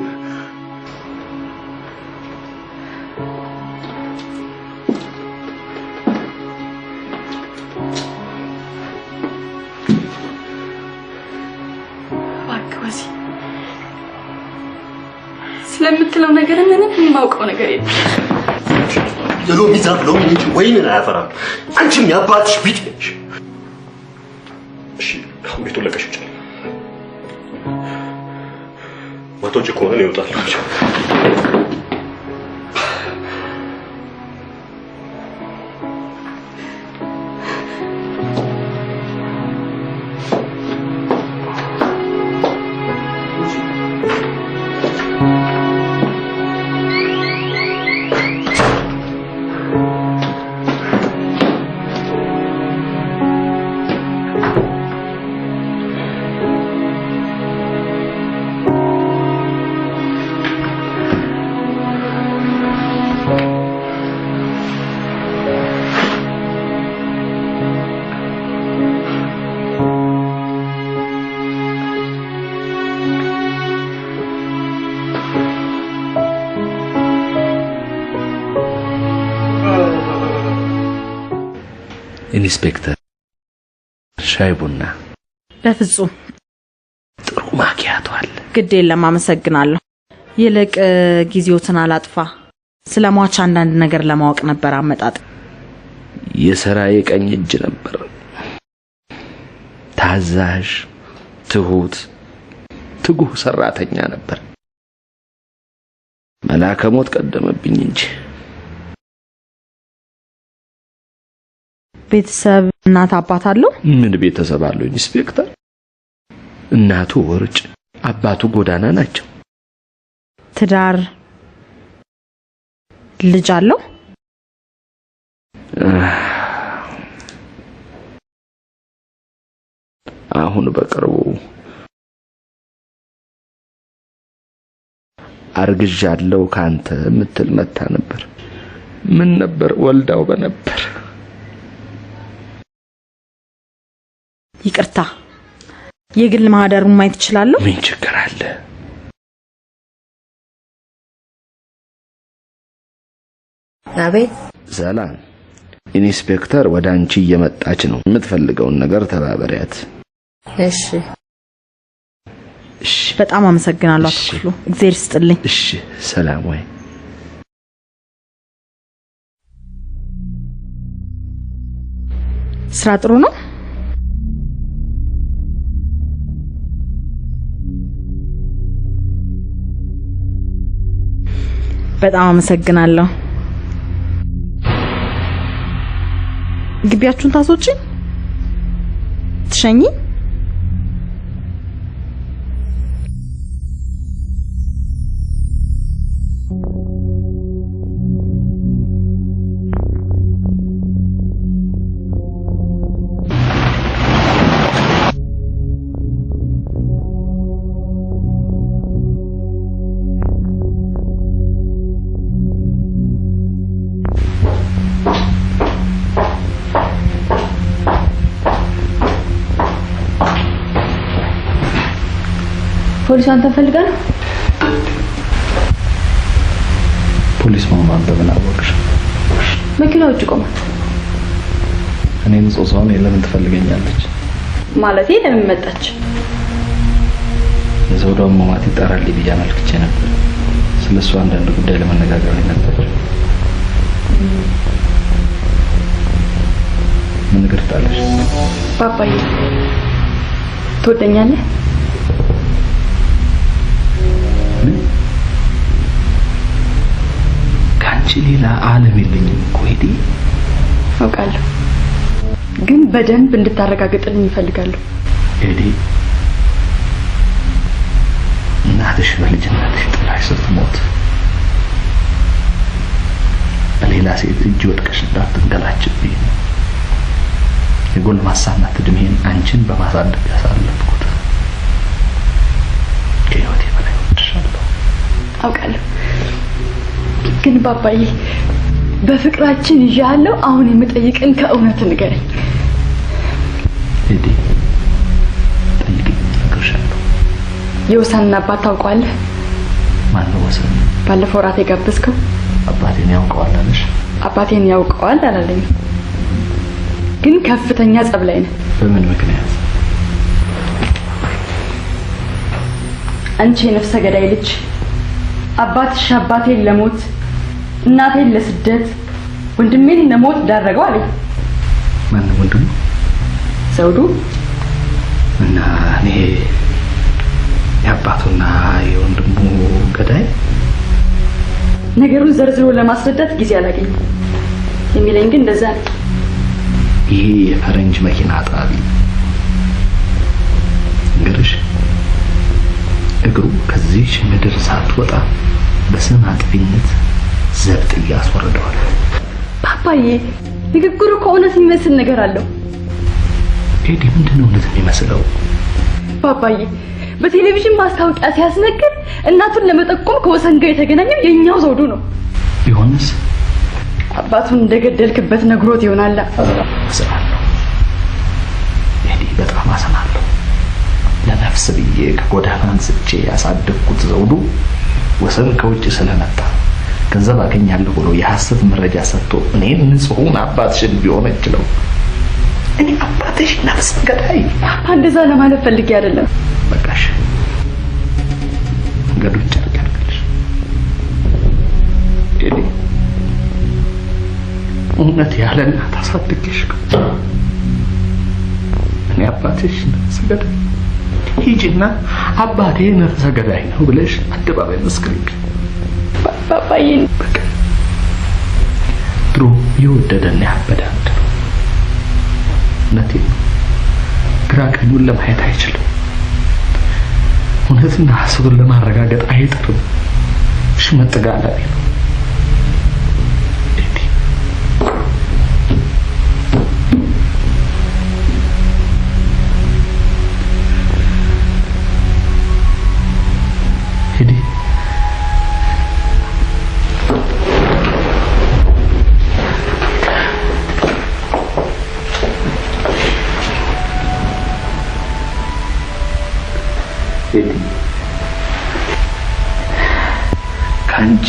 እባክህ ስለምትለው ነገር ምንም የማውቀው ነገር የለም። የሎሚ ዛፍ ሎሚ እንጂ ወይንን አያፈራም። አንቺም የአባትሽ ቢጤ ነሽ። እሺ አሁን ቤቱን ለቀሽ ውጭ። ማቶች ከሆነ ነው ይወጣላችሁ። ኢንስፔክተር ሻይ ቡና በፍጹም ጥሩ ማኪያቶ አለ። ግድ የለም አመሰግናለሁ። ይልቅ ጊዜዎትን አላጥፋ። ስለሟች አንዳንድ ነገር ለማወቅ ነበር አመጣጥ። የሥራዬ ቀኝ እጅ ነበር። ታዛዥ፣ ትጉህ ሰራተኛ ነበር። መላከ ሞት ቀደመብኝ እንጂ። ቤተሰብ እናት አባት አለው? ምን ቤተሰብ አለው ኢንስፔክተር? እናቱ ወርጭ፣ አባቱ ጎዳና ናቸው። ትዳር፣ ልጅ አለው? አሁን በቅርቡ አርግዣለሁ ካንተ ምትል መታ ነበር። ምን ነበር ወልዳው በነበር። ይቅርታ፣ የግል ማህደሩን ማየት ይችላል? ምን ችግር አለ? አቤት። ሰላም፣ ኢንስፔክተር ወደ አንቺ እየመጣች ነው። የምትፈልገውን ነገር ተባበሪያት። እሺ እሺ። በጣም አመሰግናለሁ አቶ ክፍሉ። እግዚአብሔር ይስጥልኝ። እሺ፣ ሰላም ወይ። ስራ ጥሩ ነው? በጣም አመሰግናለሁ። ግቢያችሁን ታስወጪ ትሸኚ? ፖሊስ አንተ ፈልጋል? ፖሊስ ማማን በምን አወቅሽ? መኪናው ውጭ ቆመ። እኔ ንጹህ ሰው ነኝ፣ ለምን ትፈልገኛለች? ማለቴ ለምን መጣች? የዘውዷ ማማት ይጣራል ብዬ አመልክቼ ነበር። ስለሱ አንዳንድ ጉዳይ ለመነጋገር ነበር። ምን ገርታለሽ? ባባዬ ትወደኛለህ? ካንቺ ሌላ ዓለም የለኝም እኮ ሄዲ። አውቃለሁ፣ ግን በደንብ እንድታረጋግጥልኝ እፈልጋለሁ። ሄዲ፣ እናትሽ በልጅነትሽ ጥላሽ ስትሞት በሌላ ሴት እጅ ወድቀሽ እንዳትንገላችብኝ የጎልማሳነት እድሜን አንቺን በማሳደግ ያሳለፍኩት። ከህይወቴ በላይ ወድሻለሁ። አውቃለሁ፣ ግን ባባዬ በፍቅራችን ይዣለሁ። አሁን የምጠይቅን ከእውነት ንገረኝ። ሄዲ፣ ጠይቅኝ፣ እነግርሻለሁ። የወሰንን አባት ታውቀዋለህ? ማነው ወሰን? ባለፈው ራት የጋበዝከው? አባቴን ያውቀዋል አለሽ? አባቴን ያውቀዋል አላለኝም፣ ግን ከፍተኛ ጸብ ላይ ነን። በምን ምክንያት? አንቺ የነፍሰ ገዳይ ልጅ፣ አባትሽ አባቴን ለሞት እናቴን ለስደት ወንድሜን ለሞት ዳረገው አለኝ። ማን ወንድሙ? ዘውዱ። እና እኔ የአባቱ የእናቱና የወንድሙ ገዳይ ነገሩን ዘርዝሮ ለማስረዳት ጊዜ አላገኘም። የሚለኝ ግን እንደዛ ነው። ይሄ የፈረንጅ መኪና አጣቢ እንግዲህ እግሩ ከዚህ ምድር ሳትወጣ በስም አጥፊነት ዘብጥ ያስወርደዋል። ፓፓዬ ንግግሩ ከእውነት የሚመስል ነገር አለው። ኤዲ ምንድነው እውነት የሚመስለው? ፓፓዬ በቴሌቪዥን ማስታወቂያ ሲያስነግር እናቱን ለመጠቆም ከወሰን ጋር የተገናኘው የኛው ዘውዱ ነው። ቢሆንስ አባቱን እንደገደልክበት ነግሮት ይሆናል። አሰናለሁ ኤዲ በጣም አሰናለሁ። ለነፍስ ብዬ ከጎዳና አንስቼ ያሳደግኩት ዘውዱ ወሰን ከውጭ ስለመጣ ገንዘብ አገኛለሁ ብሎ የሐሰት መረጃ ሰጥቶ እኔን ንጹሑን አባትሽን ቢሆን እችለው እኔ አባትሽ ነፍስ ገዳይ ፓፓ እንደዛ ለማለት ፈልጌ አይደለም። በቃሽ ገዱን ጨርቀልሽ ኤዲ እውነት ያለ እናት አሳድግሽ እኔ አባትሽ ነፍስ ገዳይ ሂጂና አባቴ ነፍሰ ገዳይ ነው ብለሽ አደባባይ መስክሪልኝ። ፓፓዬ በቃ ድሮ የወደደና ያበደ አንድ ነው። እውነቴን ነው። ግራ ቀኙን ለማየት አይችልም። እውነትና ሐሰቱን ለማረጋገጥ አይጥርም። ሽመጥ ጋላቢ ነው። ካንቺ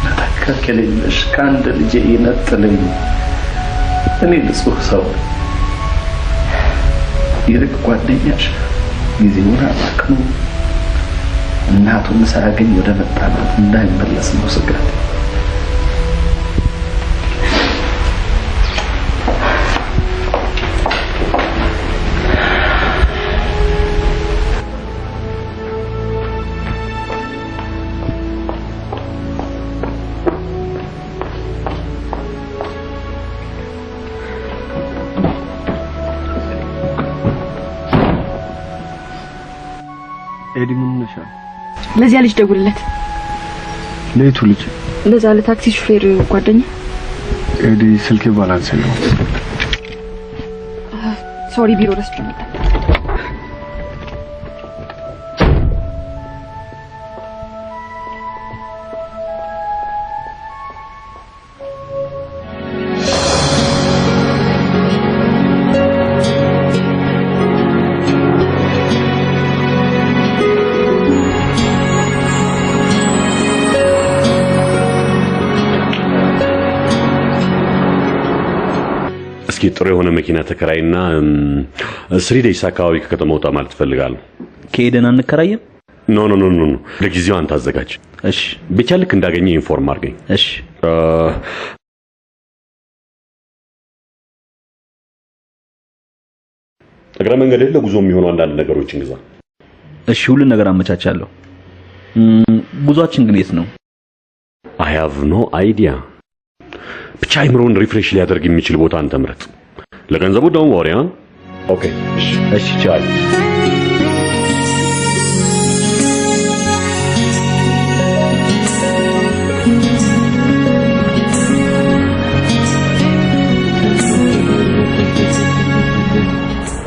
ነተከከለኝሽ ካንድ ልጄ ይነጥለኝ እኔ ንጹህ ሰው ይልቅ ጓደኛሽ ጊዜውን አባክኖ እናቱን ሳያገኝ ወደ መጣበት እንዳይመለስ ነው ስጋት። ኤዲ ምን ነሻ? ለዚያ ልጅ ደውልለት። ለይቱ ልጅ ለዛ ለታክሲ ሹፌር ጓደኛ ኤዲ ስልኬ ባላንስ ነው። ሶሪ ቢሮ ረስቼው ነበር። ጥሩ የሆነ መኪና ተከራይና 3 ዴይስ አካባቢ ከከተማው ወጣ ማለት ፈልጋለሁ። ከሄደን አንከራየም? ኖ ለጊዜው አንተ አዘጋጅ። እሺ ብቻ ልክ እንዳገኘ ኢንፎርም አድርገኝ። እሺ እግረ መንገድ ለጉዞ የሚሆኑ አንዳንድ ነገሮችን ግዛ። እሺ ሁሉ ነገር አመቻቻለሁ። ጉዟችን ግን የት ነው? I have no idea። ብቻ አይምሮን ሪፍሬሽ ሊያደርግ የሚችል ቦታ አንተ ምረጥ። ለገንዘቡ ዶንት ወሪ። ኦኬ እሺ ቻው።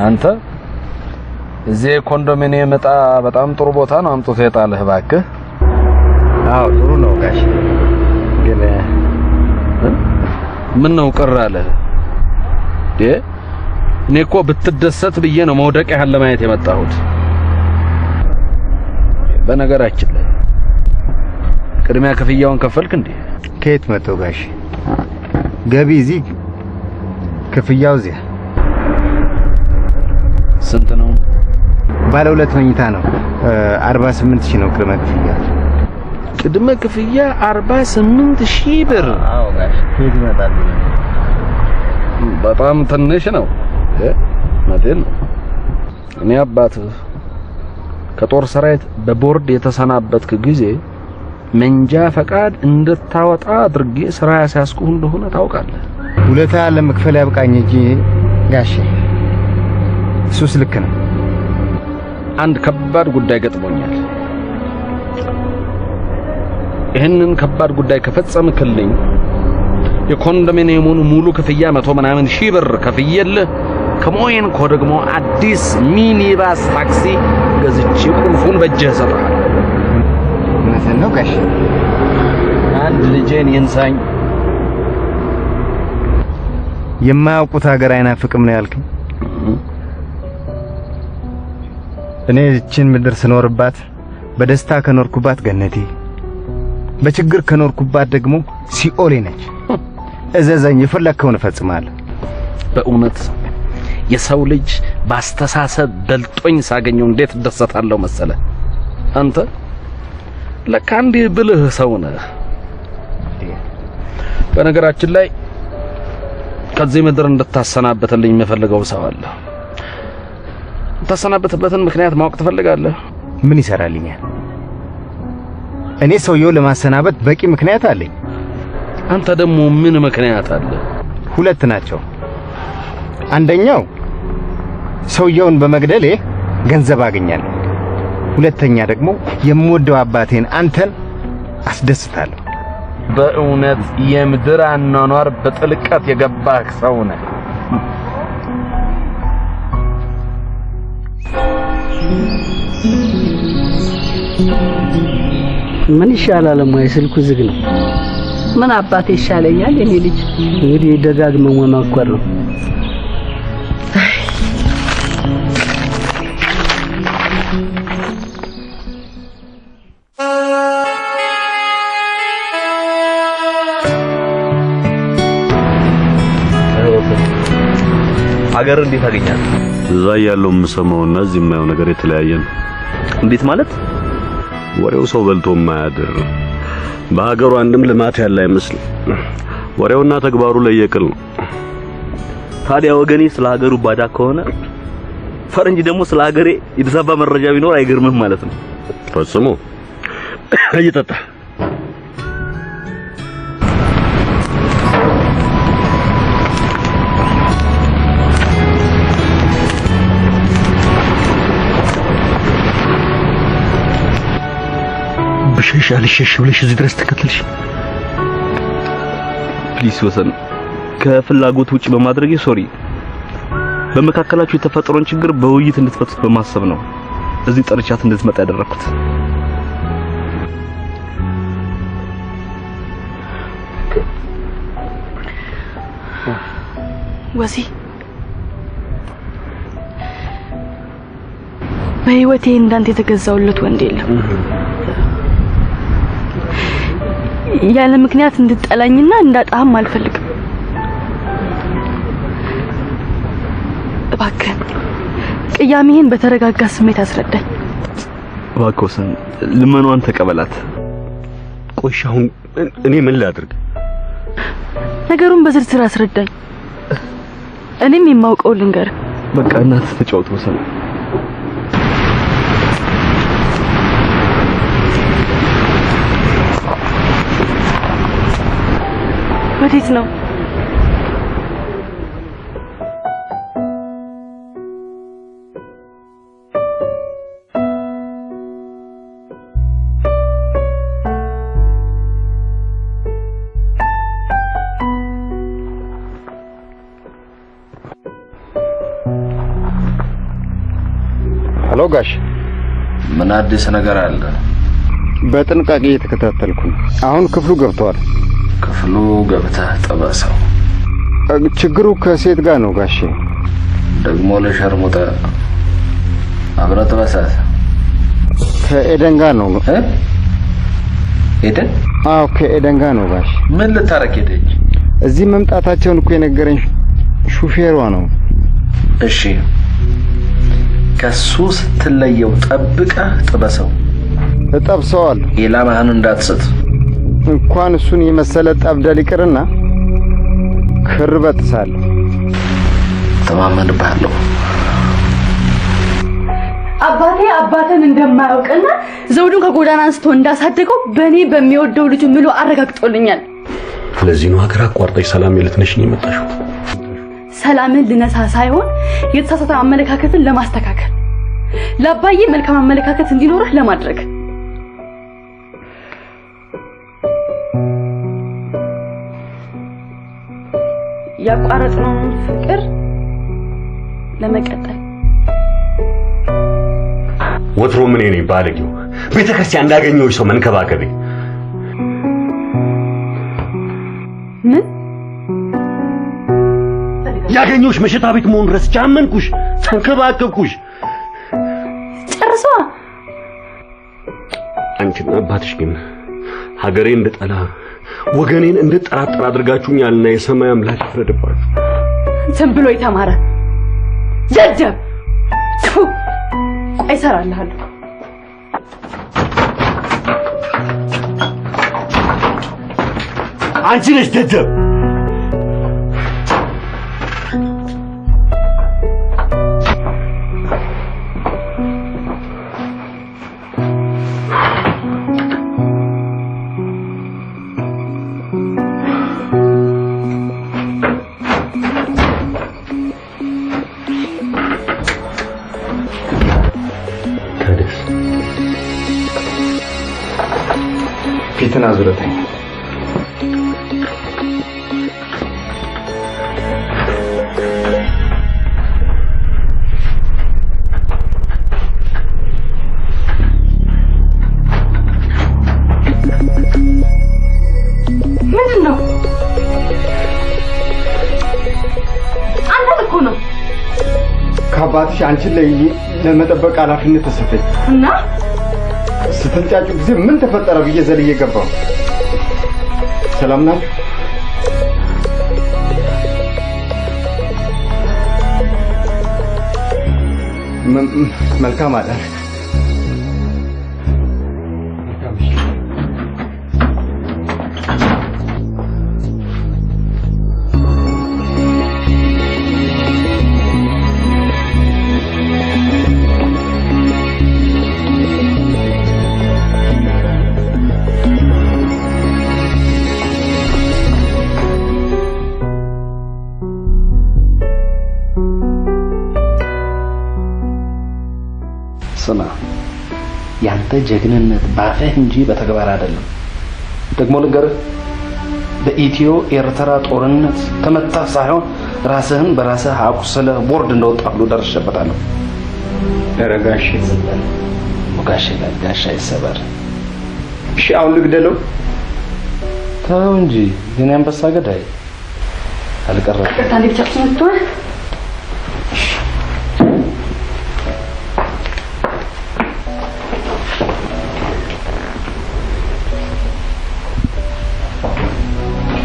አንተ እዚህ ኮንዶሚኒየም ዕጣ በጣም ጥሩ ቦታ ነው አምጥቶ የጣለህ እባክህ። አዎ ጥሩ ነው ጋሽ። ግን ምን ነው ቅር አለህ? እኔ እኮ ብትደሰት ብዬ ነው መውደቂያ ያህል ለማየት የመጣሁት። በነገራችን ላይ ቅድሚያ ክፍያውን ከፈልክ እንዴ? ከየት መጣው ጋሽ? ገቢ እዚህ ክፍያው እዚያ። ስንት ነው? ባለ 2 መኝታ ነው 48,000 ነው ቅድመ ክፍያ። ቅድመ ክፍያ 48,000 ብር? አዎ ጋሽ። ከየት ይመጣል? በጣም ትንሽ ነው። እኔ አባትህ ከጦር ሰራዊት በቦርድ የተሰናበትክ ጊዜ መንጃ ፈቃድ እንድታወጣ አድርጌ ስራ ያስያዝኩህ እንደሆነ ታውቃለህ። ውለታ ለመክፈል ያብቃኝ እንጂ ጋሼ እሱስ ልክ ነው። አንድ ከባድ ጉዳይ ገጥሞኛል። ይህንን ከባድ ጉዳይ ከፈጸምክልኝ የኮንዶሚኒየሙን ሙሉ ክፍያ 100 ምናምን ሺህ ብር ከፍዬልህ ከሞይንኮ ደግሞ አዲስ ሚኒባስ ታክሲ ገዝቼ ቁልፉን በእጅህ እሰጥሃለሁ። እውነትህን ነው ጋሼ። አንድ ልጄን ይንሳኝ። የማያውቁት ሀገር አይናፍቅም ነው ያልከኝ? እኔ እቺን ምድር ስኖርባት በደስታ ከኖርኩባት ገነቴ፣ በችግር ከኖርኩባት ደግሞ ሲኦሌ ነች። እዘዘኝ፣ የፈለከውን እፈጽማለሁ። በእውነት የሰው ልጅ ባስተሳሰብ በልጦኝ ሳገኘው እንዴት ደሰታለሁ መሰለ። አንተ ለካ እንዲህ ብልህ ሰው ነህ። በነገራችን ላይ ከዚህ ምድር እንድታሰናበትልኝ የምፈልገው ሰው አለ። ታሰናበትበትን ምክንያት ማወቅ ትፈልጋለህ? ምን ይሰራልኛል? እኔ ሰውየው ለማሰናበት በቂ ምክንያት አለኝ። አንተ ደግሞ ምን ምክንያት አለ? ሁለት ናቸው። አንደኛው ሰውየውን በመግደሌ ገንዘብ አገኛለሁ። ሁለተኛ ደግሞ የምወደው አባቴን አንተን አስደስታለሁ። በእውነት የምድር አኗኗር በጥልቀት የገባህ ሰው ነህ። ምን ይሻላል? ማይ ስልኩ ዝግ ነው። ምን አባቴ ይሻለኛል? የኔ ልጅ እንግዲህ ደጋግመው መማከር ነው። ሀገር እንዴት አገኛለህ? እዛ ያለው የምሰማውና እዚህ የማየው ነገር የተለያየ ነው። እንዴት ማለት? ወሬው ሰው በልቶ የማያድር በሀገሩ አንድም ልማት ያለ አይመስል። ወሬውና ተግባሩ ለየቅል ነው። ታዲያ ወገኔ ስለ ሀገሩ ባዳ ከሆነ ፈረንጅ ደግሞ ስለ ሀገሬ የተዛባ መረጃ ቢኖር አይገርምም ማለት ነው። ፈጽሞ እየጠጣ ብሸሽ ብለሽ እዚህ ድረስ ተከተልሽ። ፕሊስ ወሰን፣ ከፍላጎት ውጭ በማድረጌ ሶሪ። በመካከላችሁ የተፈጠረውን ችግር በውይይት እንድትፈቱት በማሰብ ነው እዚህ ጠርቻት እንድትመጣ ያደረኩት። ወሲ በህይወቴ እንዳንተ የተገዛውለት ወንድ የለም። ያለ ምክንያት እንድጠላኝና እንዳጣህም አልፈልግም። እባክህ ቅያሜህን በተረጋጋ ስሜት አስረዳኝ። እባክህ ወሰን፣ ልመኗን ተቀበላት። ቆይ አሁን እኔ ምን ላድርግ? ነገሩን በዝርዝር አስረዳኝ። እኔም የማውቀው ልንገር። በቃ እናት ተጫወት ወሰን። ወዴት ነው? ሄሎ ጋሽ፣ ምን አዲስ ነገር አለ? በጥንቃቄ እየተከታተልኩ ነው። አሁን ክፍሉ ገብቷል። ክፍሉ ገብተህ ጠበሰው። ችግሩ ከሴት ጋር ነው ጋሼ። ደግሞ ለሸርሙጣ አብረህ ጠበሳት። ከኤደን ጋር ነው። ኤደን? አዎ ከኤደን ጋር ነው ጋሽ። ምን ልታረግ ሄደች? እዚህ መምጣታቸውን እኮ የነገረኝ ሹፌሯ ነው። እሺ ከሱ ስትለየው ጠብቀህ ጥበሰው። እጠብሰዋለሁ። ኢላማህን እንዳትስት። እንኳን እሱን የመሰለ ጠብደል ይቅርና ክር በጥሳለሁ። ተማመንብሃለሁ። አባቴ አባትን እንደማያውቅና ዘውዱን ከጎዳና አንስቶ እንዳሳደገው በኔ በሚወደው ልጁ ምሎ አረጋግጦልኛል። ለዚህ ነው ሀገር አቋርጠሽ ሰላም ልትነሽኝ የመጣሽው? ሰላምን ልነሳ ሳይሆን የተሳሳተ አመለካከትን ለማስተካከል ለአባዬ መልካም አመለካከት እንዲኖርህ ለማድረግ። ያቋረጥነውን ፍቅር ለመቀጠል ወትሮ ምን እኔ ባለጊው ቤተክርስቲያን እንዳገኘሁሽ ሰው መንከባከቤ ምን ያገኘሁሽ መሸታ ቤት መሆን ረስቼ አመንኩሽ፣ ተንከባከብኩሽ። ጨርሷ አንቺና አባትሽ ግን ሀገሬ እንደጠላ ወገኔን እንደጠራጠር አድርጋችሁኛልና የሰማይ አምላክ ይፍረድባችሁ። ዝም ብሎ የተማረ ደደብ ቆይ እሰራልሃለሁ። አንቺ ነሽ ደደብ። ፊትን አዙረተኝ። ምንድነው? አንተ እኮ ነው ከአባትሽ አንቺን ለመጠበቅ ኃላፊነት ተሰጠኝ እና ስትንጫጩ ጊዜ ምን ተፈጠረ ብዬ ዘልዬ ገባሁ። ሰላም ናችሁ? መልካም አዳር። ስማ ያንተ ጀግንነት ባፈህ እንጂ በተግባር አይደለም። ደግሞ ልንገርህ በኢትዮ ኤርትራ ጦርነት ተመታህ ሳይሆን ራስህን በራስህ አቁስለህ ቦርድ እንደወጣህ ሁሉ ደርሼበታለሁ። ደረጋሽ ጋሻ ይሰበር። እሺ አሁን ልግደለው? ተው እንጂ የኔ አንበሳ ገዳይ አልቀረም። ይቅርታ እንዲቻችን ትሆን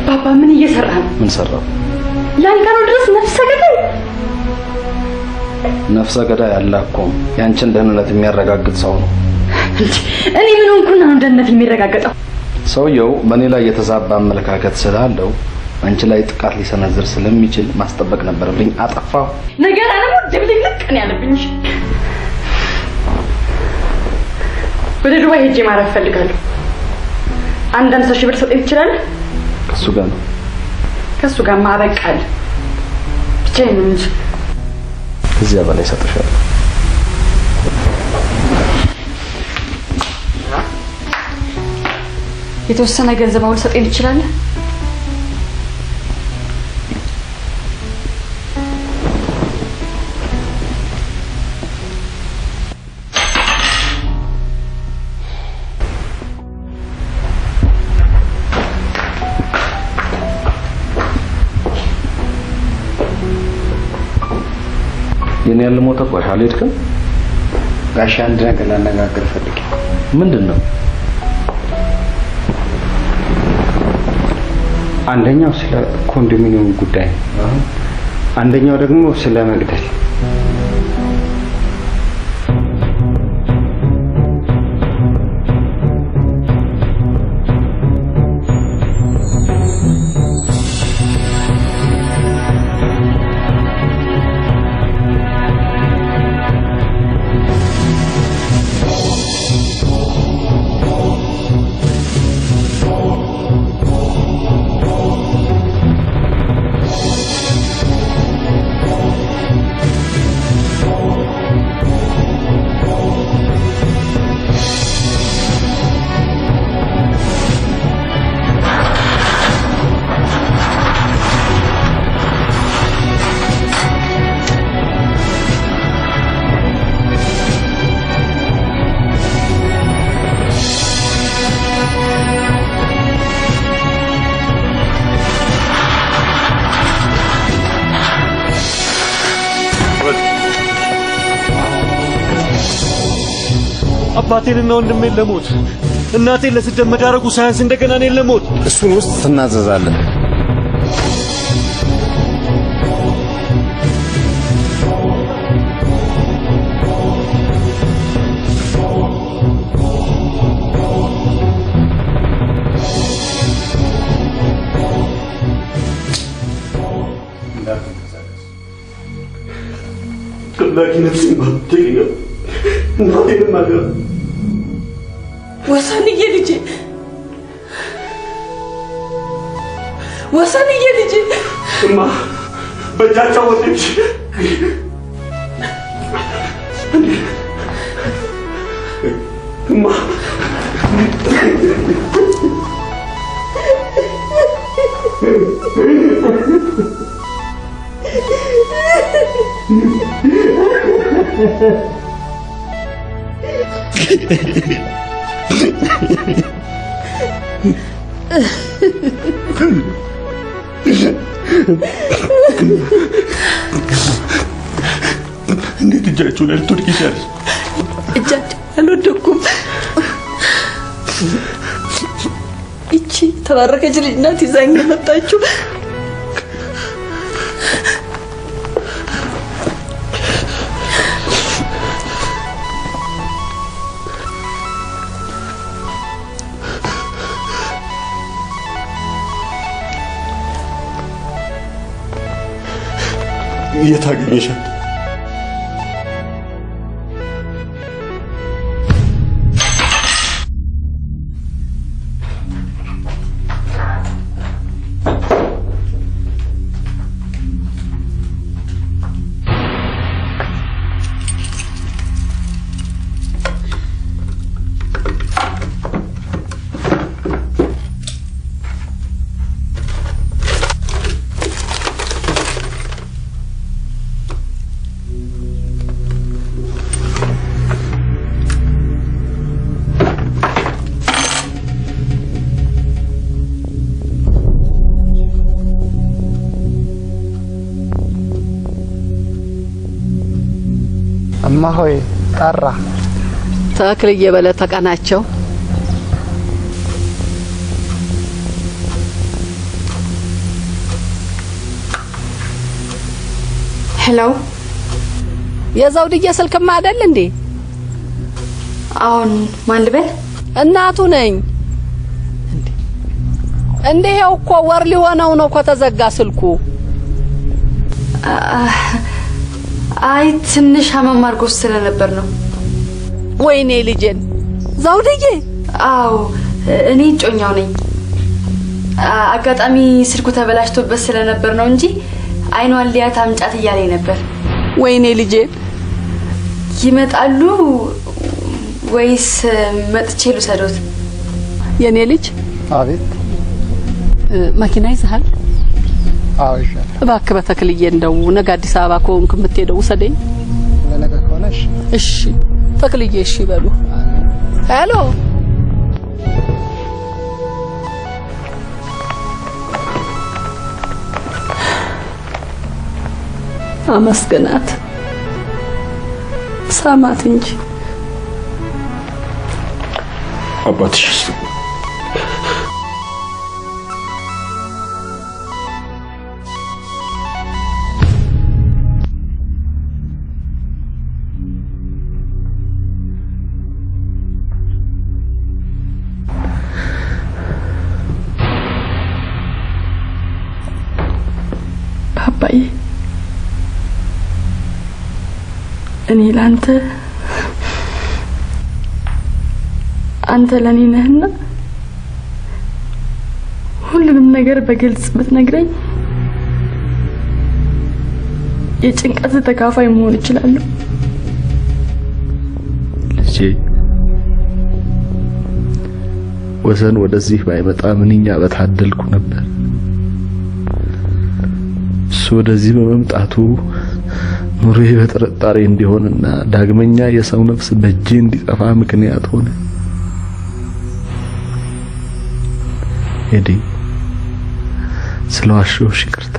ባባ ምን እየሰራ ነው? ምን ሰራው? ላንካኖ ድረስ ነፍሰ ገዳይ አላቆም ያንቺን ደህንነት የሚያረጋግጥ ሰው ነው። እኔ ምን ሆንኩና ነው ደህንነት የሚረጋገጠው? ሰውየው በእኔ ላይ የተዛባ አመለካከት ስላለው አንቺ ላይ ጥቃት ሊሰነዝር ስለሚችል ማስጠበቅ ነበረብኝ። አጠፋው። ነገር አለሙ ድብልቅልቅ ነው ያለብኝ። ወደ ዱባይ ሄጄ ማረፍ ፈልጋለሁ። አንዳንድ ሰው ሽብር ሰጠኝ ይችላል። ከሱ ጋር ነው ከሱ ጋር ማበቃል ብቻዬን ነው እንጂ እዚያ በላይ ሰጥሻለሁ። የተወሰነ ገንዘብ አሁን ሰጠኝ ይችላል። የኔ ያለ ሞተ ቆይ አልሄድክም? ጋሻ አንድ ነገር ላነጋግር ፈልጌ። ምንድነው? አንደኛው ስለ ኮንዶሚኒየም ጉዳይ፣ አንደኛው ደግሞ ስለ መግደል። አባቴንና ወንድሜን ለሞት እናቴን ለስደት መዳረጉ ሳያንስ እንደገና እኔን ለሞት እሱን ውስጥ ትናዘዛለህ። لكن نفسي مهتقية እናቴን ማገር ወሰንዬ ልጄ እማ በጃቻው ወጥሽ እማ እንዴት እጃችሁ ላይ ልትወድቂ ቻለሽ? እጃችሁ አልወደኩም። እቺ ተባረከች ልጅ ናት ይዛኝ መጣችሁ። የት አገኘሻት? እማ ሆይ ጠራ ተክልዬ በለ ተቀናቸው ሄሎ የዘውድዬ ስልክማ አይደል እንዴ? አሁን ማን ልበል? እናቱ ነኝ። እንዴ ይኸው እኮ ወር ሊሆነው ነው ከተዘጋ ስልኩ። አይ ትንሽ አመም አድርጎት ስለነበር ነው። ወይኔ ልጄን ዘውድዬ። አዎ እኔ ጮኛው ነኝ። አጋጣሚ ስልኩ ተበላሽቶበት ስለነበር ነው እንጂ አይኗን ሊያት አምጫት እያለኝ ነበር። ወይኔ ልጄን ይመጣሉ ወይስ መጥቼ ልውሰዶት? የኔ ልጅ። አቤት። መኪና ይዘሃል? አዎ ይሻላል። እባክህ በተክልዬ እንደው ነገ አዲስ አበባ ከሆንክ የምትሄደው ውሰደኝ። ለነገ ከሆነሽ እሺ። ተክልዬ እሺ በሉ። ሄሎ አመስግናት ሳማት እንጂ አባትሽ አባዬ እኔ ላንተ አንተ ለኔ ነህና ሁሉንም ነገር በግልጽ ብትነግረኝ የጭንቀት ተካፋይ መሆን እችላለሁ። ልጄ ወሰን ወደዚህ ባይመጣ ምንኛ በታደልኩ ነበር። እሱ ወደዚህ በመምጣቱ ኑሮዬ በጥርጣሬ እንዲሆንና ዳግመኛ የሰው ነፍስ በእጄ እንዲጠፋ ምክንያት ሆነ። ሄዲ ስለዋሸሁሽ ይቅርታ።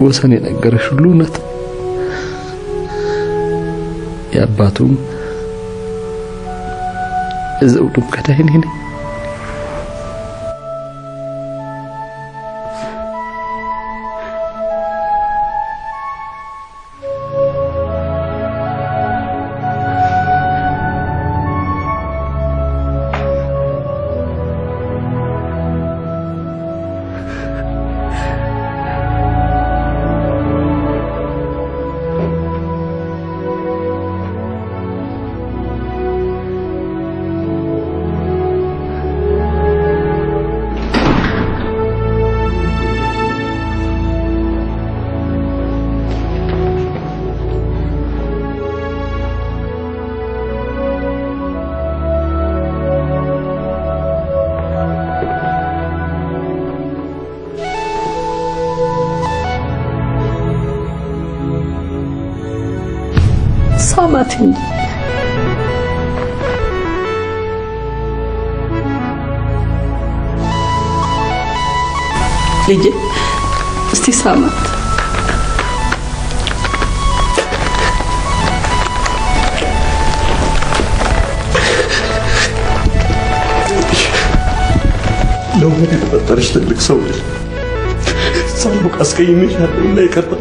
ወሰን የነገረሽ ሁሉ እውነት የአባቱም ዘውዱም ገዳይ ነኝ። ሳማት እንጂ ልጄ እስቲ ሳማት። ለውነት የተፈጠረች ትልቅ ሰው ነሽ። ሳልቦቅ አስቀይሜሻለሁ እና ይቅርታ።